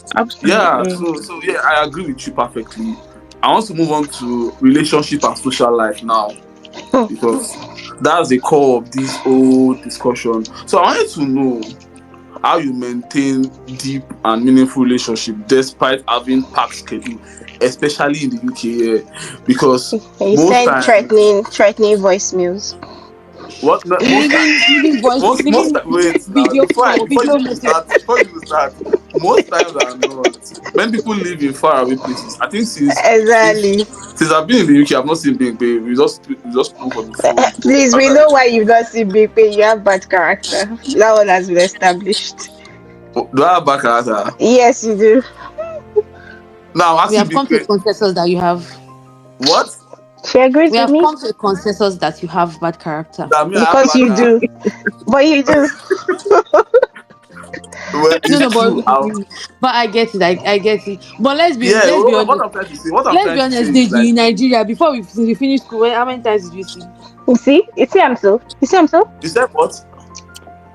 Yeah, Absolutely. so yeah, I agree with you perfectly. I want to move on to relationship and social life now because that's the core of this whole discussion. So I wanted to know how you maintain deep and meaningful relationship despite having packed schedule, especially in the UK here, because You most send times threatening voicemails. what no, most Leaving times voice, most leaving wait now video call, before video you message. start most times than not, when people live in faraway places, I think Exactly. since I've been in the UK, I've not seen Big Bay. We just spoke on the phone. Please, I'm we like, know why you've not seen Big Pay. You have bad character. That one has been established. "Oh, do I have back character?" Yes, you do. Now I'm We asking have Big come to a Bay. consensus that you have. What? She agrees We with have me come to a consensus that you have bad character. That me I have because back you character. do. But you do. Well, No, it's no, true. but I get it. I get it. But Yeah. let's be What honest. I'm trying to say. What I'm Let's be trying to say honest, is Deji, like, in Nigeria, before we finish school, how many times did we see? You see? You see, I'm so. You see, I'm so. you said what?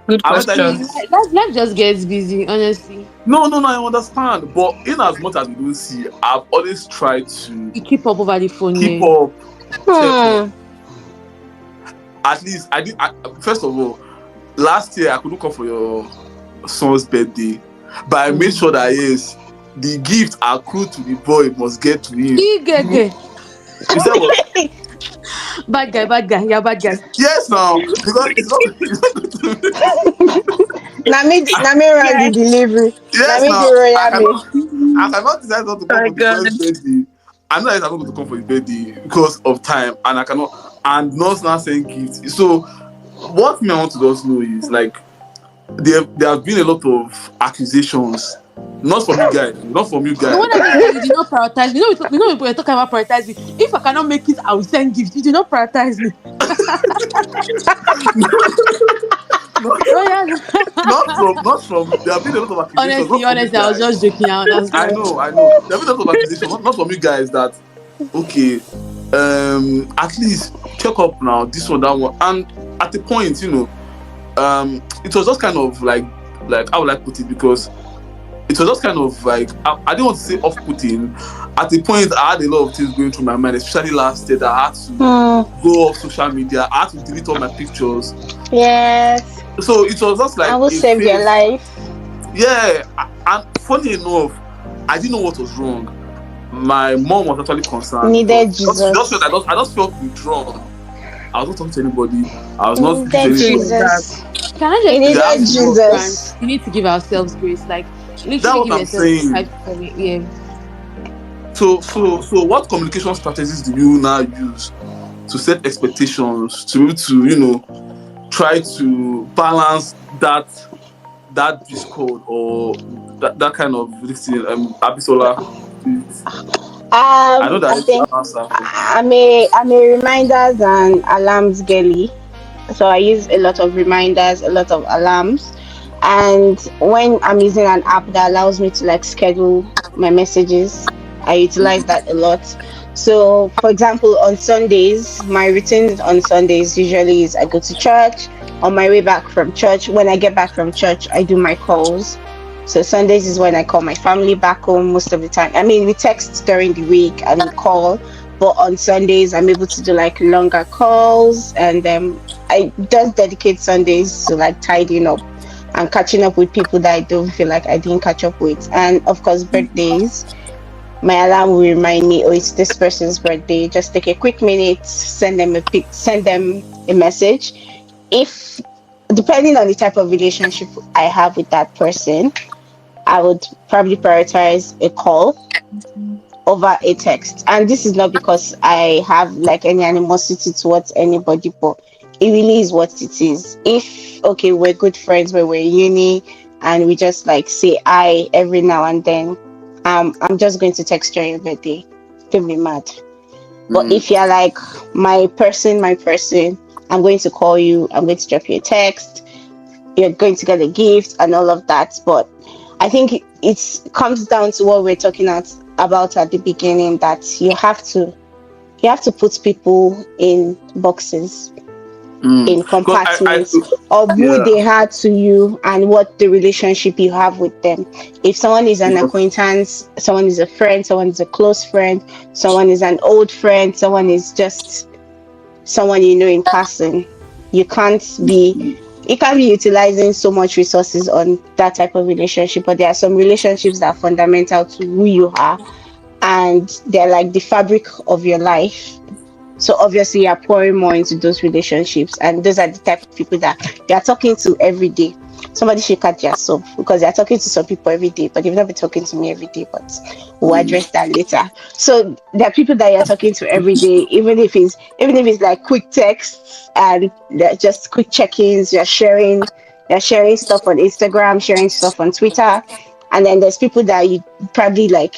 Good I meant question. that. Life just gets busy, honestly. No. I understand. But in as much as we don't see, I've always tried to You keep up over the phone, keep yeah. up, check up. Hmm. At least I did. First of all, last year I couldn't come for your son's birthday, but I made sure that yes, the gift accrued to the boy must get to him. Igege. You said what? Bad guy, yeah, bad guy. Yes, now because it's not. Na me run the Yes. delivery. Na Yes, me the now I royal mail. cannot. I cannot decide not to come My for the God. boy's birthday. I know that I'm not going to come for his birthday because of time, and I cannot. And not send gifts. So what me I want to just know is like there have been a lot of accusations, not from you guys, not from you No guys. one ever said you did not prioritize me. We were talking about prioritize me. If I cannot make it, I will send gifts. You did not prioritize me. not, Oh yeah. not from. There have been a lot of accusations, not from you Honestly, I was guys. just joking. I I understand. know. There have been a lot of accusations, not from you guys that okay, at least check up now, this one, that one. And at the point, it was just kind of like how would I put it? Because it was just kind of like I didn't want to say off-putting. At the point, I had a lot of things going through my mind, especially last year that I had to go off social media. I had to delete all my pictures. Yes. So it was just like I will a save your phase. life. Yeah, and funny enough, I didn't know what was wrong. My mom was actually concerned. Needed because She just Jesus. felt I just felt withdrawn. I was not talking to anybody. I was not speaking to Needed anybody. Jesus. Can I He just say Yeah, needed that that's what, Jesus. we need to give ourselves grace? Like that's literally what give I'm yourself saying. 5 to 7. Yeah. So what communication strategies do you now use to set expectations to be able to, try to balance that discord or that kind of listening, Abisola, please. I know that I is the think answer. I'm a reminders and alarms girly. So I use a lot of reminders, a lot of alarms. And when I'm using an app that allows me to like schedule my messages, I utilize that a lot. So for example, on Sundays, my routine on Sundays usually is I go to church. On my way back from church, when I get back from church, I do my calls. So Sundays is when I call my family back home most of the time. I mean, we text during the week and we call, but on Sundays I'm able to do like longer calls, and I just dedicate Sundays to like tidying up and catching up with people that I don't feel like I didn't catch up with. And of course, birthdays. My alarm will remind me, oh, it's this person's birthday. Just take a quick minute, send them a message. If depending on the type of relationship I have with that person, I would probably prioritize a call over a text. And this is not because I have like any animosity towards anybody, but it really is what it is. If okay, we're good friends when we're in uni and we just like say I every now and then, I'm just going to text you on your birthday. Don't be mad. But Mm. if you're like my person, I'm going to call you, I'm going to drop you a text, you're going to get a gift and all of that. But I think it comes down to what we're talking about at the beginning, that you have to put people in boxes, in Because compartments of who yeah, they are to you and what the relationship you have with them. If someone is an because acquaintance, someone is a friend, someone is a close friend, someone is an old friend, someone is just someone you know in person, you can't be you can't be utilizing so much resources on that type of relationship. But there are some relationships that are fundamental to who you are, and they're like the fabric of your life. So obviously you're pouring more into those relationships, and those are the type of people that you're talking to every day. Somebody should cut yourself because you're talking to some people every day, but you've not been talking to me every day. But we'll Mm. address that later. So there are people that you're talking to every day, even if it's like quick texts and they're just quick check-ins. You're sharing stuff on Instagram, sharing stuff on Twitter, and then there's people that you probably like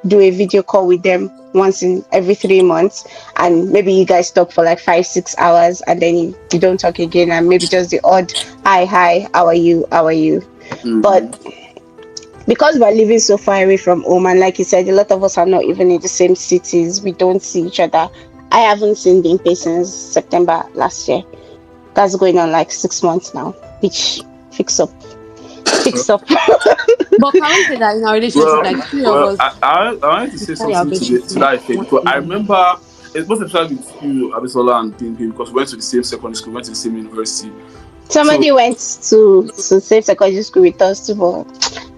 do a video call with them once in every 3 months, and maybe you guys talk for like 5 6 hours, and then you don't talk again, and maybe just the odd hi, how are you. Mm. But because we're living so far away from home, and like you said, a lot of us are not even in the same cities, we don't see each other. I haven't seen Bimpe since September last year. That's going on like 6 months now, which fix up fix up. But can we say that in our relationship, Well, like three of well, us, I wanted to we say carry our something bed to sheets that effect once because a I month? remember it was especially with you, Abisola and Pimpin, because we went to the same secondary school, went to the same university. So Somebody went to same secondary school with us too, but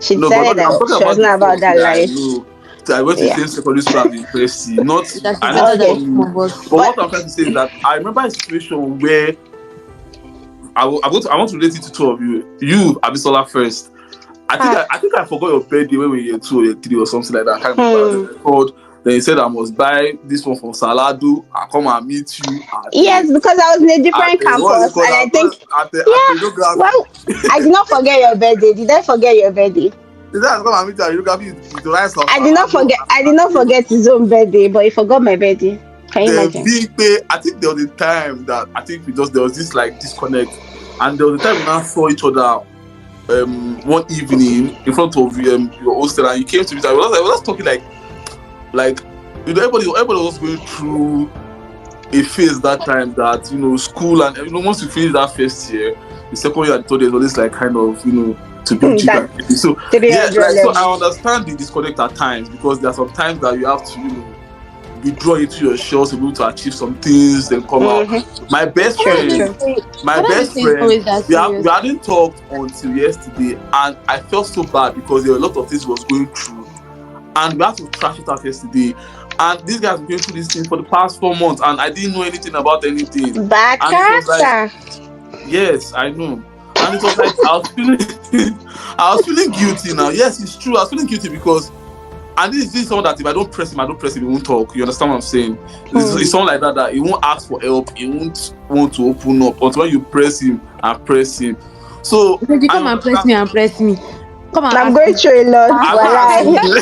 she no, but decided I'm that talking she was about the not two about of you that that I life. know. So I went to the Yeah. same secondary school at the university. Not, That she's I know better than Okay. some, some of us. but But what I'm trying to say is that I remember a situation where I want to relate it to two of you. You, Abisola first. ah, I think I forgot your birthday when we were year 2 or year 3 or something like that. I can't remember. Then hmm. I called. Then he said I must buy this one from Salado. I come and meet you Yes, because I was in a at different the what is it campus, called and I think, at the yeah. radiography. Well, I did not forget your birthday. Did I forget your birthday? He said I come and meet you at radiography with the rice of I did not Salado forget. I did and not forget his own birthday, but he forgot my birthday. Can you the imagine? big pay. I think there was a time that I think we just there was this like disconnect, and there was a time we now saw each other one evening in front of your hostel, and you came to me. I was just talking like everybody was going through a phase that time that school, and once you finish that first year, the second year and third year is always like kind of to build jig That and everything. So yeah, 300 like so level. I understand the disconnect at times because there are some times that you have to withdraw into your shells to be able to achieve some things, then come out. Mm-hmm. My best Can I True, friend, even true. say? my Can I even best say it's friend, always that we serious? hadn't talked until yesterday, and I felt so bad because there were a lot of things he was going through, and we had to trash it out yesterday. And this guy's been going through this thing for the past 4 months, and I didn't know anything about anything. Bad And it was like, character. yes, I know. And it was like I was feeling, I was feeling guilty now. Yes, it's true. I was feeling guilty because, and this is someone that if I don't press him, he won't talk. You understand what I'm saying? It's Hmm. someone like that he won't ask for help. He won't want to open up until when you press him and press him. So He said, you I come and press understand. me and press me. Come and I'm ask going me. through a lot. I'm not asking Walai. you.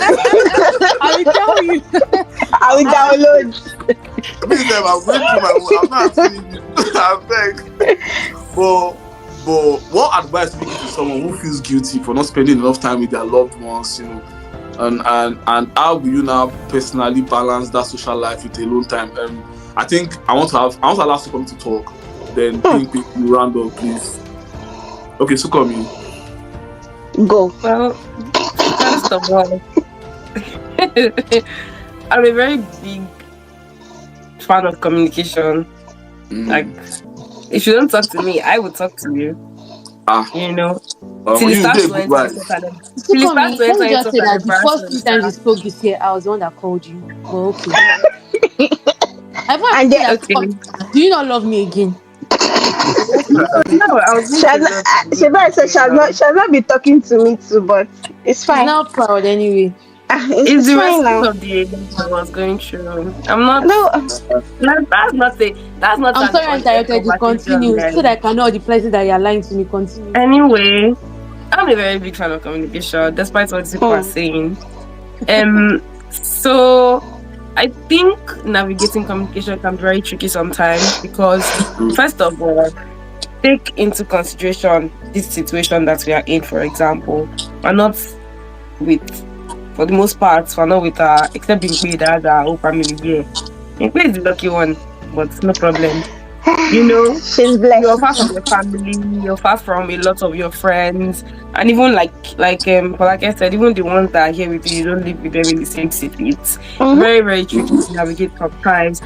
I will tell you. I I'm will not asking you. download. Me them, I'm going through my own. I'm not asking you. I beg. But what advice would you give to someone who feels guilty for not spending enough time with their loved ones, and how will you now personally balance that social life with alone time? I think I want to allow Sukomi to talk. Then Pink you round up, please. Okay, Sukomi. Go. Well, first of all, I'm a very big fan of communication. Like, if you don't talk to me, I will talk to you. Ah, You know, till it you starts did a to good enter wife. into an till it starts Sukomi, to let enter me into just say an that the first few embarrassment. times you spoke this year, I was the one that called you. But okay. I want to say And that, okay, Sukomi, do you not love me again? no, I was She being has, serious with she you. might say she has not been talking to me too, but it's She's fine. now proud anyway. It's, It's it's the fine response now. of the age I was going through. I'm not. No, That's not I'm an sorry I on-air interrupted you. conversation, Continue. So that guys. I can know all the places that you're lying to me. Continue. Anyway, I'm a very big fan of communication, despite what people are hmm. saying. So I think navigating communication can be very tricky sometimes because, first of all, take into consideration this situation that we are in. For example, we're not with, for the most part, we're not with except Binkwe that has our whole family here. Binkwe is the lucky one, but no problem. You know, She's you're far from blessed. your family, you're far from a lot of your friends, and even like I said, even the ones that are here with you, you don't live with them in the same city. It's Mm-hmm. very, very tricky to navigate sometimes.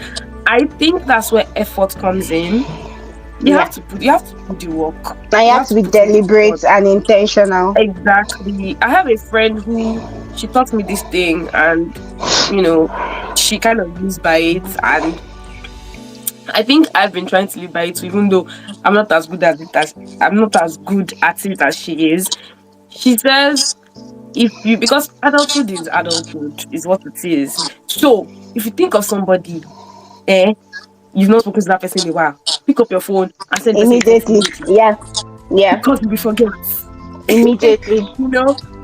I think that's where effort comes in. Yeah. You have to put the work. Now you You have have to to be put in the effort. deliberate and intentional. Exactly. I have a friend who she taught me this thing, and you know, she kind of lives by it, and I think I've been trying to live by it, even though I'm not as good at it as I'm not as good at it as she is. She says if you because adulthood is what it is. So if you think of somebody, eh, you've not spoken to that person in a while, pick up your phone and send the person a text Immediately. immediately Yeah. Yeah. because we forget. Immediately.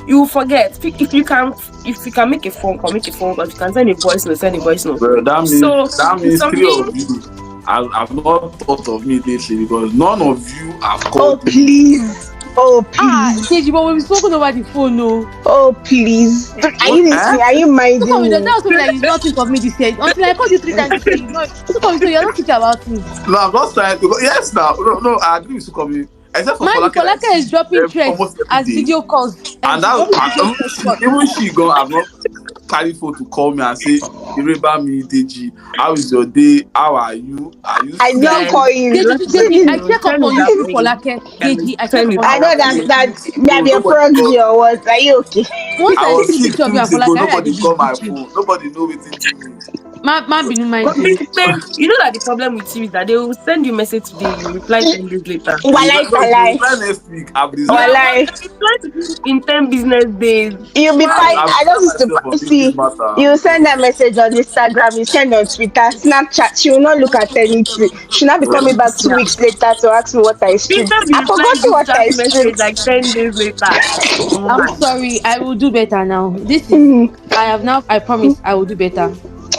You will forget. If you can make a phone call. If you can send a voice note, send a voice note. Well, that means So that it's means three something. of you. I've not thought of me lately because none of you have Oh called me. please. Oh Ah, please. Deji, but we've spoken over the phone, no. Oh please. Are What? you Eh? listening? Are you Look at minding me, that me? was something that you did not think of me this year. Until I called you 3 times this year, you know. Look at me, so you're not thinking about me. No, I'm not trying. Because, yes, now. No, no, I agree with you, coming. Except for Man, Falake that I Folaka is see dropping threats almost every as day. video calls. And She's that dropping video threats. even she gone have not carried phone to call me and say, Ireba me, Deji, how is your day? How are you? Are you I did not sick? Guys, call you. let's See let's Deji, this. I check up turn it on you that through way. Folake. Guys, Deji, I check turn up it on I you. that know I was that way. sick 2 weeks that ago. be a Nobody proxy called me. or what. Are you okay? Once I I was see sick picture of 2 you and weeks ago. Folake, I Nobody did beat called my you. phone. Nobody know waiting do me. Man, be no mind But you. you know that the problem with you is that they will send you a message today, you reply 10 days later. Walai No, if you talai. reply next week, I've Yeah, resigned. but Walai. they reply to you in 10 business days. You'll be I've, Why? fine. I've I done just used to myself on this see. matter You send that because message on Instagram, you send on Twitter, Snapchat. She will not look at anything. She'll not be Let me coming back see. 2 weeks later to ask me what I Instead streamed. of you I forgot replying this what chat I message streamed. like 10 days later. I'm Why? sorry, I will do better now. This is, Mhm. I have now, I promise I will do better.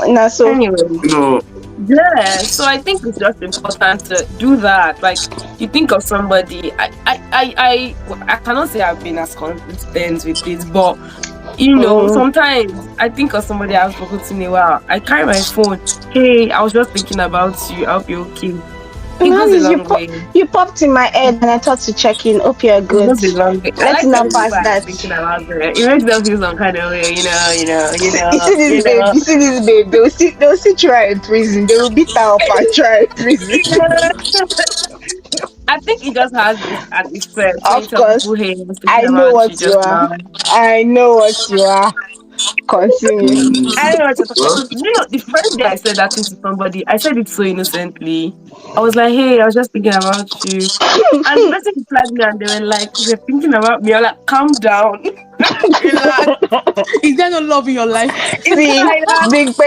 Nah, so Anyway. you know. Yeah, so I think it's just important to do that. Like you think of somebody. I cannot say I've been as consistent with this, but mm, sometimes I think of somebody I've spoken to in a while. I carry my phone. Hey, I was just thinking about you. I hope you're okay. It at goes a least long way. you popped in my head and I thought to check in. Hope you're It good. goes a long way. I Let's like not telling people pass I'm that. thinking about them. It makes them feel some kind of way. You see this babe, you see this babe. They will see try in prison. They will beat her up and try in prison. I think it just has this an effect when you Of tell people, course, "Hey, I was thinking I know about you what you just are. now." I know what you are. Continue. I Mm, don't know what you're talking well, about. The first day I said that thing to somebody, I said it so innocently. I was like, "Hey, I was just thinking about you," and the person replied me, and they were like, "You're thinking about me." I'm like, "Calm down, relax." Is there no love in your life? It's not See, like that. Big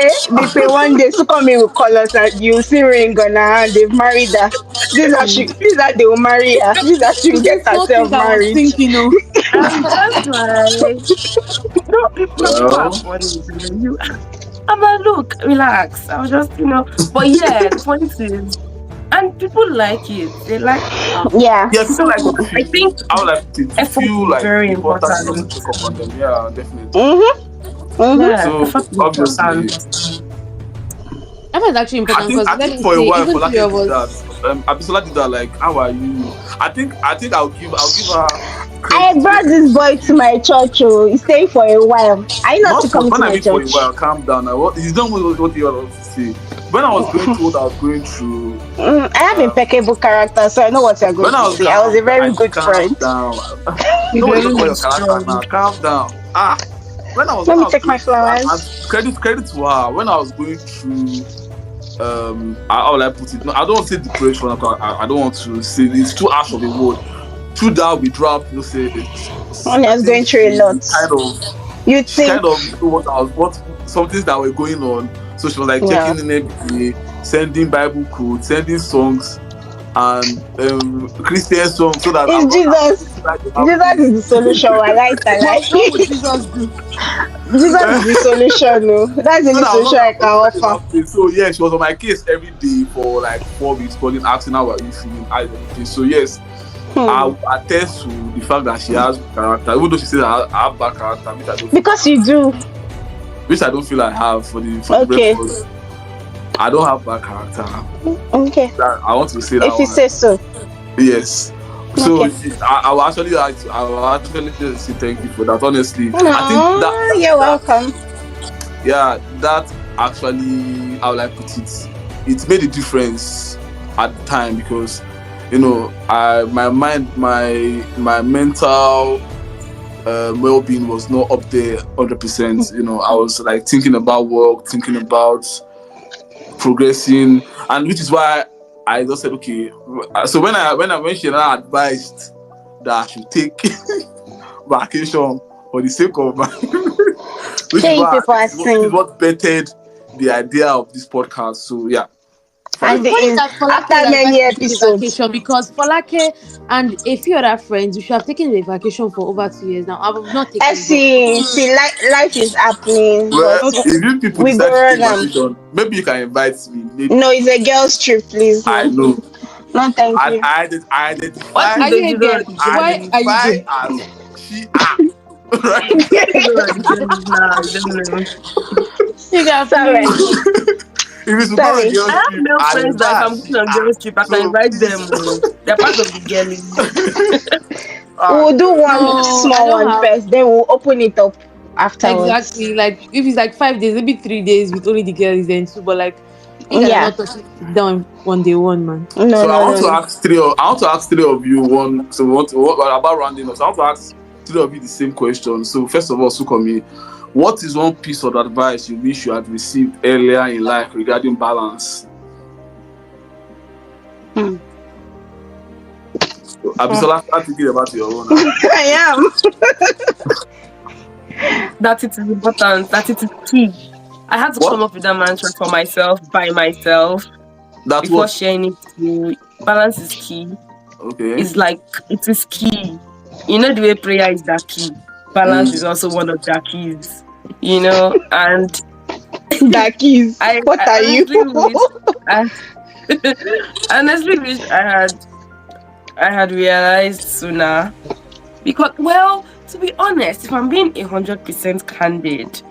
Pay one day Sukomi will call us and you see ring on her hand, they've married her. This is how they will marry her. This is how she will It's get a small herself thing I was married. thinking, oh. I'm just like, no, people are well, funny. I'm like, look, relax. I was just, but yeah, the point is, and people like it. They like, Yeah. yeah, people so like to I think feel. I would like to effort feel is like very important enough to important. check up on them. Yeah, definitely. Mm-hmm. Mm-hmm. Yeah, So effort is obviously, important. That is actually I important think because I let think me for a say, while even three Folake of did that. us. Abisola did that. Like, how are you? I think I'll give her I credit where brought credit this is boy to due. my church. Oh, he's staying for a while. Are you not Not still for coming to when I my mean for a church? while. Calm down. Now, what you don't know what you want to say. When I was going through what I was going through, I have um, impeccable character, so I know what you're going when I to was say. I was calm, a very I good calm friend. down. You're Nobody very talk about very your character strong. now. Calm down. Ah, when Let I me was take my going through, and flowers. credit to her. When I was going through, how will I put it? No, I don't want to say depression. I don't want to say it's too harsh of a word. Through that withdrawal process, Honey, I I was think going through a lot. You she think? kind of knew what some things that were going on. So she was like Yeah. checking in every day, sending Bible quotes, sending songs and Christian songs so that I'm It's not Jesus. looking like a Jesus is happy. the solution. I like that. What would Like Jesus do? Jesus is the solution. No, that's the So only that I was solution not I can looking like a offer. happy. So yeah, she was on my case every day for like 4 weeks, calling, asking how are you feeling, how is everything. So yes, I Hmm. will attest to the fact that she has character, even though she says I have bad character, which I don't feel Because I you have, do. which I don't feel I have for the Okay. record. I don't have bad character. Okay. That I want to say that If you one. say so. Yes. So Okay. I will actually say thank you for that. Honestly, I think Aww, you're welcome. yeah, that actually, how will I put it? It made a difference at the time because I my mind my mental well-being was not up there 100%. I was like thinking about work, thinking about progressing, and which is why I just said okay. So when she now advised that I should take vacation for the sake of my, which is Say why people are this is saying. what bettered the idea of this podcast. So yeah, At fine. It's the funny end, that Folake after is many advised to take a episodes. vacation because Folake and a few other friends, we should have taken a vacation for over 2 years now. I have not I taken, but see, life is happening, Well, but okay. if you people we go decide to take run them. vacation, maybe you can invite me. Maybe No, it's a girls' trip, please. I No, know. no, thank you. I What identify if Are they you a don't girl? already Why jealous? are you identify gay? as she are. Right? What if they don't already jealous now? I don't know. You can Sorry, please. If it's to go on a sorry. I girls have trip, male friends that if identify I'm as she going on are. girls trip, I can So invite them. please, Oh. They're part of the girlies. We'll do God. one No, I small don't one have. first, then we'll open it up afterwards. Exactly. Like if it's like 5 days, maybe 3 days with only the girls then too. But like you guys are Yeah. not touching it down one day one man. No, So no, no, no. I want to ask three of you one. So what about rounding up? So I want to ask three of you the same question. So first of all, Sukomi, what is one piece of advice you wish you had received earlier in life regarding balance? Hmm. Abisola, start thinking about your own now. I am. That it is important. That it is key. I had to come What? up with that mantra for myself, by myself, That before what? sharing it to you. Balance is key. Okay. It's like, it is key. You know the way prayer is that key. Balance is Mm. also one of the keys. And Dakis, what I are you? honestly wish I honestly wish I had realized sooner. Because, well, to be honest, if I'm being 100% candid,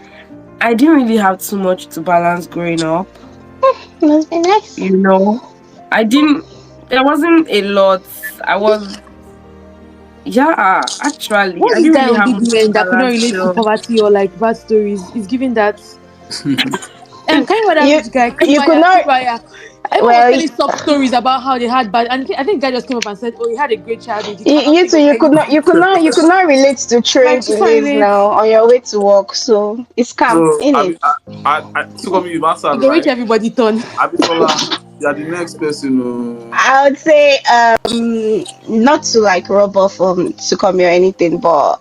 I didn't really have too much to balance growing up. Must be nice. You know, I didn't. There wasn't a lot. I was, yeah. Actually, What's I this didn't guy really on have Big much to Men that could not balance relate to till. poverty or like bad stories? He's giving that. Can you that You rich guy? you could Kibaya, not. Kibaya. Everyone was Well, telling soft stories about how they had bad, and I think guy just came up and said, "Oh, he had a great childhood. He cannot you take too. anything." You could not relate to train Like, you can't delays relate. now on your way to work. So it's calm, So in it. Sukomi, you've answered You go reach right. everybody turn. Abisola, you are the next person. Oh. I would say not to like rub off to come or anything, but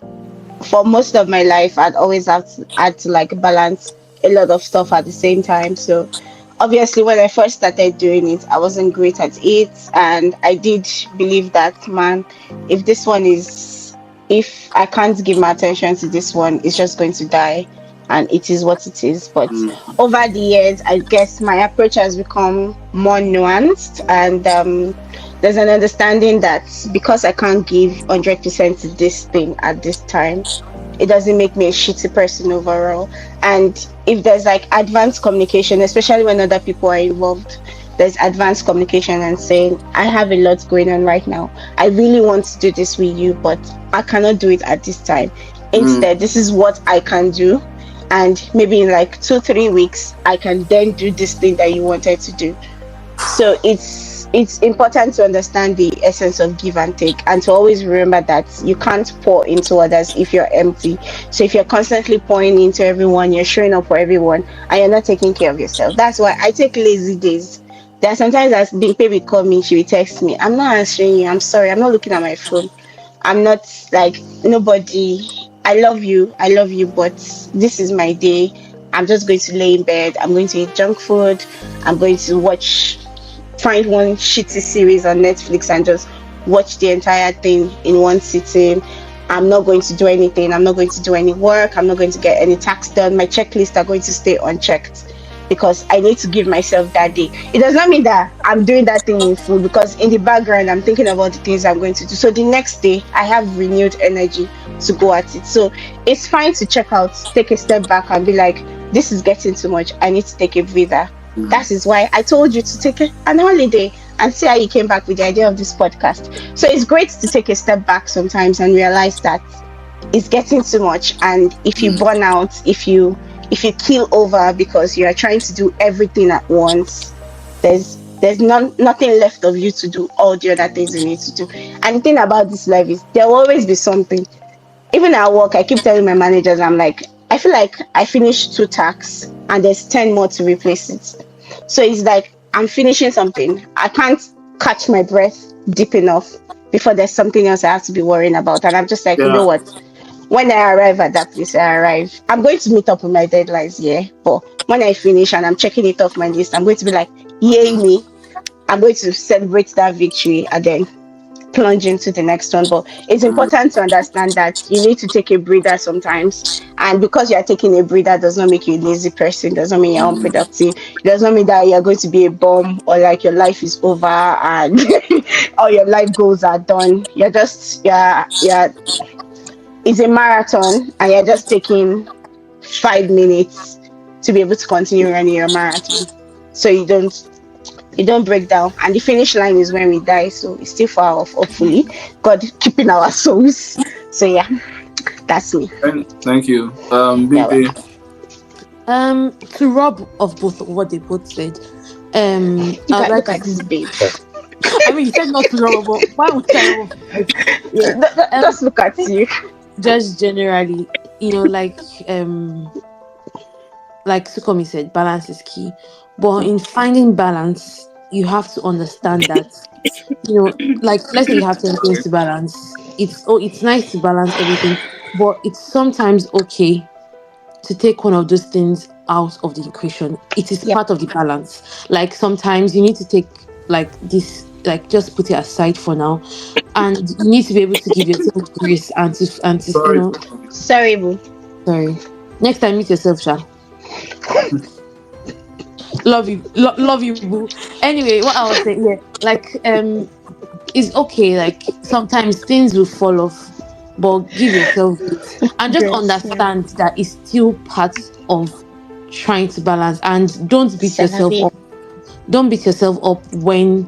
for most of my life I'd always had to like balance a lot of stuff at the same time. So obviously when I first started doing it, I wasn't great at it, and I did believe that, man, if this one is if I can't give my attention to this one, it's just going to die, and it is what it is. But Mm. over the years, I guess my approach has become more nuanced, and there's an understanding that because I can't give 100% to this thing at this time, it doesn't make me a shitty person overall. And if there's like advanced communication, especially when other people are involved, there's advanced communication and saying, I have a lot going on right now. I really want to do this with you, but I cannot do it at this time. Mm. Instead, this is what I can do. And maybe in like 2-3 weeks, I can then do this thing that you wanted to do. So it's important to understand the essence of give and take, and to always remember that you can't pour into others if you're empty. So if you're constantly pouring into everyone, you're showing up for everyone, and you're not taking care of yourself. That's why I take lazy days. There are sometimes as the baby call me, she will text me, I'm not answering you, I'm sorry, I'm not looking at my phone, I'm not like nobody. I love you, but this is my day. I'm just going to lay in bed. I'm going to eat junk food. I'm going to find one shitty series on Netflix and just watch the entire thing in one sitting. I'm not going to do anything. I'm not going to do any work. I'm not going to get any tasks done. My checklists are going to stay unchecked because I need to give myself that day. It does not mean that I'm doing that thing in full, because in the background I'm thinking about the things I'm going to do. So the next day I have renewed energy to go at it. So it's fine to check out, take a step back and be like, this is getting too much. I need to take a breather. That is why I told you to take an holiday, and see how you came back with the idea of this podcast. So it's great to take a step back sometimes and realize that it's getting too much. And if you burn out, if you keel over because you are trying to do everything at once, there's nothing left of you to do all the other things you need to do. And the thing about this life is there will always be something. Even at work, I keep telling my managers, I'm like, I feel like I finished 2 tasks and there's 10 more to replace it. So it's like I'm finishing something. I can't catch my breath deep enough before there's something else I have to be worrying about. And I'm just like, you know Yeah. what? When I arrive at that place, I arrive. I'm going to meet up with my deadlines, yeah. But when I finish and I'm checking it off my list, I'm going to be like, yay me. I'm going to celebrate that victory and then plunge into the next one. But it's important to understand that you need to take a breather sometimes. And because you're taking a breather does not make you a lazy person, does not mean you're unproductive. It does not mean that you're going to be a bum or like your life is over and all your life goals are done. You're just yeah, it's a marathon and you're just taking 5 minutes to be able to continue running your marathon. So you don't break down, and the finish line is when we die, so it's still far off, hopefully God keeping our souls. So yeah, that's me. Thank you. Yeah, Bimpe. To rob of both of what they both said, I look would at like look to at say, this babe. I mean, you said not to rob, but why would I rob? Yeah. Just look I at think you. just generally, like Sukomi said, balance is key. But in finding balance, you have to understand that, like let's say you have 10 things to balance. It's nice to balance everything, but it's sometimes okay to take one of those things out of the equation. It is Yep. part of the balance. Like sometimes you need to take like this, like just put it aside for now, and you need to be able to give yourself grace Sorry. Sorry, boo. sorry. Next time, meet yourself, Sha. Love you, love you, boo. Anyway, what I was saying, yeah, like it's okay. Like sometimes things will fall off, but give yourself grace and just Dress, yeah. understand that it's still part of trying to balance. And don't beat yourself Salavi. up. Don't beat yourself up when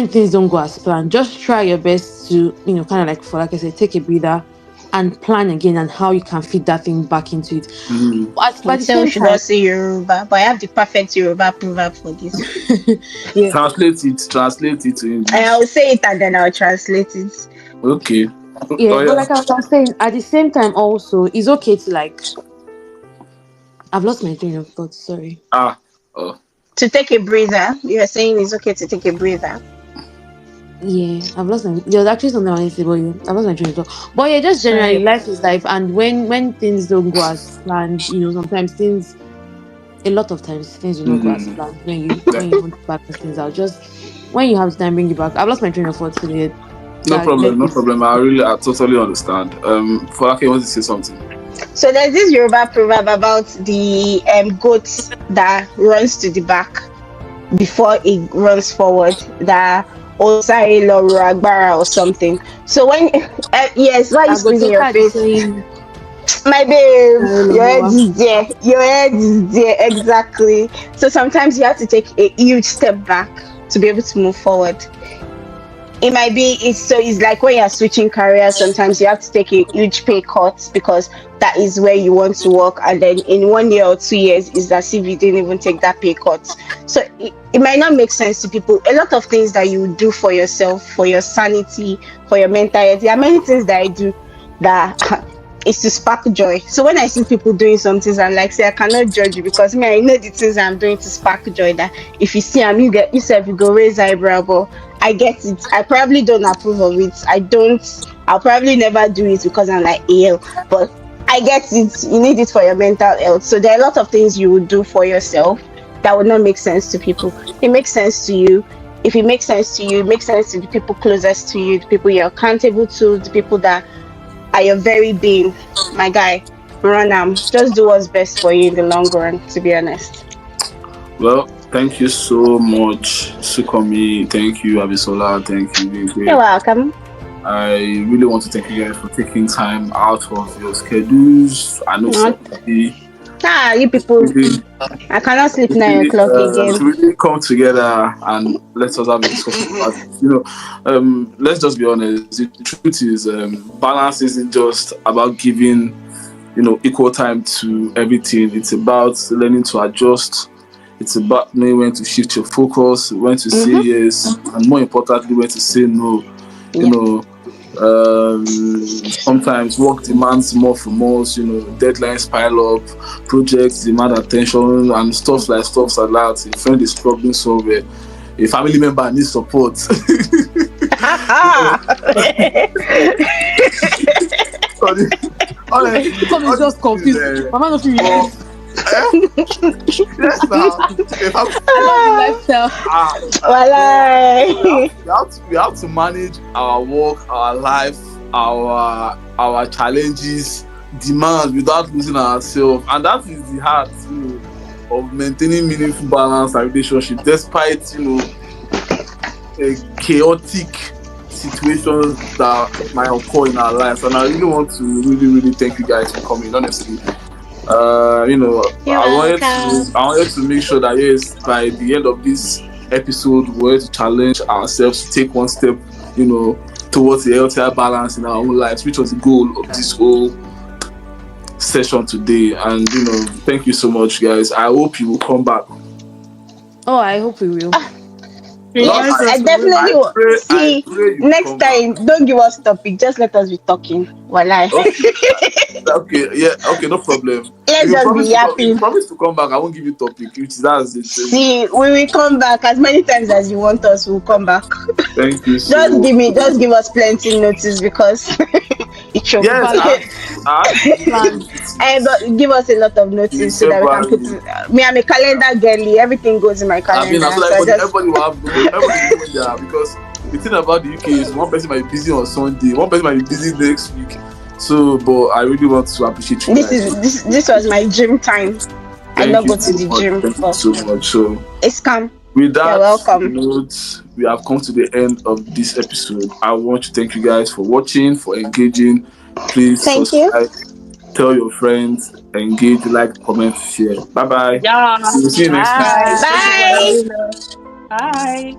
things don't go as planned. Just try your best to, kind of like for like I said, take a breather and plan again and how you can fit that thing back into it. Mm. But at the So we same should all time, say Yoruba, but I have the perfect Yoruba proverb for this one. yeah, Translate it to English. I'll say it and then I'll translate it. Okay. yeah. Oh But yeah. like I was saying, at the same time also, it's okay to like I've lost my train of thought. Sorry. Ah. Oh. To take a breather, you're saying it's okay to take a breather. Yeah, I've lost my. There was actually something I wanted to say, but yeah, I've lost my train of thought. But yeah, just Sorry. generally, life is life, and when things don't go as planned, sometimes things, a lot of times things do not go as Mm. planned. When you Yeah. when you want to balance things out, just when you have time, bring it back. I've lost my train of thought, so yeah, No problem. let No me. problem. I totally understand. Falake wants to say something. So there's this Yoruba proverb about the goat that runs to the back before it runs forward. That Osare Loro Agbara or something. So when yes, why are you I go squeezing take your her the face? saying. My babe, Sorry, your head Lord. is there. Your head is there, exactly. So sometimes you have to take a huge step back to be able to move forward. It might be it's like when you're switching careers, sometimes you have to take a huge pay cut because that is where you want to work, and then in 1 year or 2 years it's as if you didn't even take that pay cut. So it might not make sense to people. A lot of things that you do for yourself, for your sanity, for your mental health, there are many things that I do that is to spark joy. So when I see people doing some things, I'm like, say I cannot judge you because me, I know the things I'm doing to spark joy. That if you see them, you get yourself, you go raise eyebrow. But I get it. I probably don't approve of it. I don't. I'll probably never do it because I'm like, ew. But I get it. You need it for your mental health. So there are a lot of things you would do for yourself that would not make sense to people. It makes sense to you. If it makes sense to you, it makes sense to the people closest to you, the people you're accountable to, the people that are your very being. My guy, run just do what's best for you in the long run, to be honest. Well, thank you so much, Sukomi. Thank you, Abisola. Thank you, You're Bimpe. welcome. I really want to thank you guys for taking time out of your schedules. I know Not, some people you people, really, I cannot sleep 9 o'clock to again. really come together and let us have a discussion about it. Let's just be honest. The truth is, balance isn't just about giving, equal time to everything. It's about learning to adjust. It's about knowing when to shift your focus, when to say Mm-hmm. yes, and more importantly, when to say no. You Yeah. know, Sometimes work demands more from us, deadlines pile up, projects demand attention, and stuff like that. A friend is struggling somewhere, a family member needs support. Honestly, Some is just confused. Mama not feel relate. Yes, now. If I'm, Lifestyle. we have to manage our work, our life, our challenges, demands without losing ourselves, and that is the heart, of maintaining meaningful balance and relationship despite a chaotic situations that might occur in our lives. And I really want to really thank you guys for coming. Honestly, I wanted to make sure that yes, by the end of this episode, we wanted to challenge ourselves to take one step, towards a healthier balance in our own lives, which was the goal of this whole session today. And thank you so much, guys. I hope you will come back. Oh, I hope we will. Yes, I definitely will. See, next time, don't give us topic. Just let us be talking. Walai. Okay, no problem. Let's just be yapping. Promise to come back. I won't give you topic. That's it. See, we will come back as many times as you want us. We'll come back. Thank you. Just give us plenty notice because it should. Yes, but give us a lot of notice so that we can put it. Me, I'm a calendar girly. Everything goes in my calendar. Everybody will have because the thing about the UK is one person might be busy on Sunday, one person might be busy next week. So, but I really want to appreciate you. This was my gym time. I not go to the gym. Thank you so much. So it's come. With that, you're welcome. We have come to the end of this episode. I want to thank you guys for watching, for engaging. Please subscribe, tell your friends, engage, like, comment, share. Bye bye. Yeah. See you next time. Bye. Bye.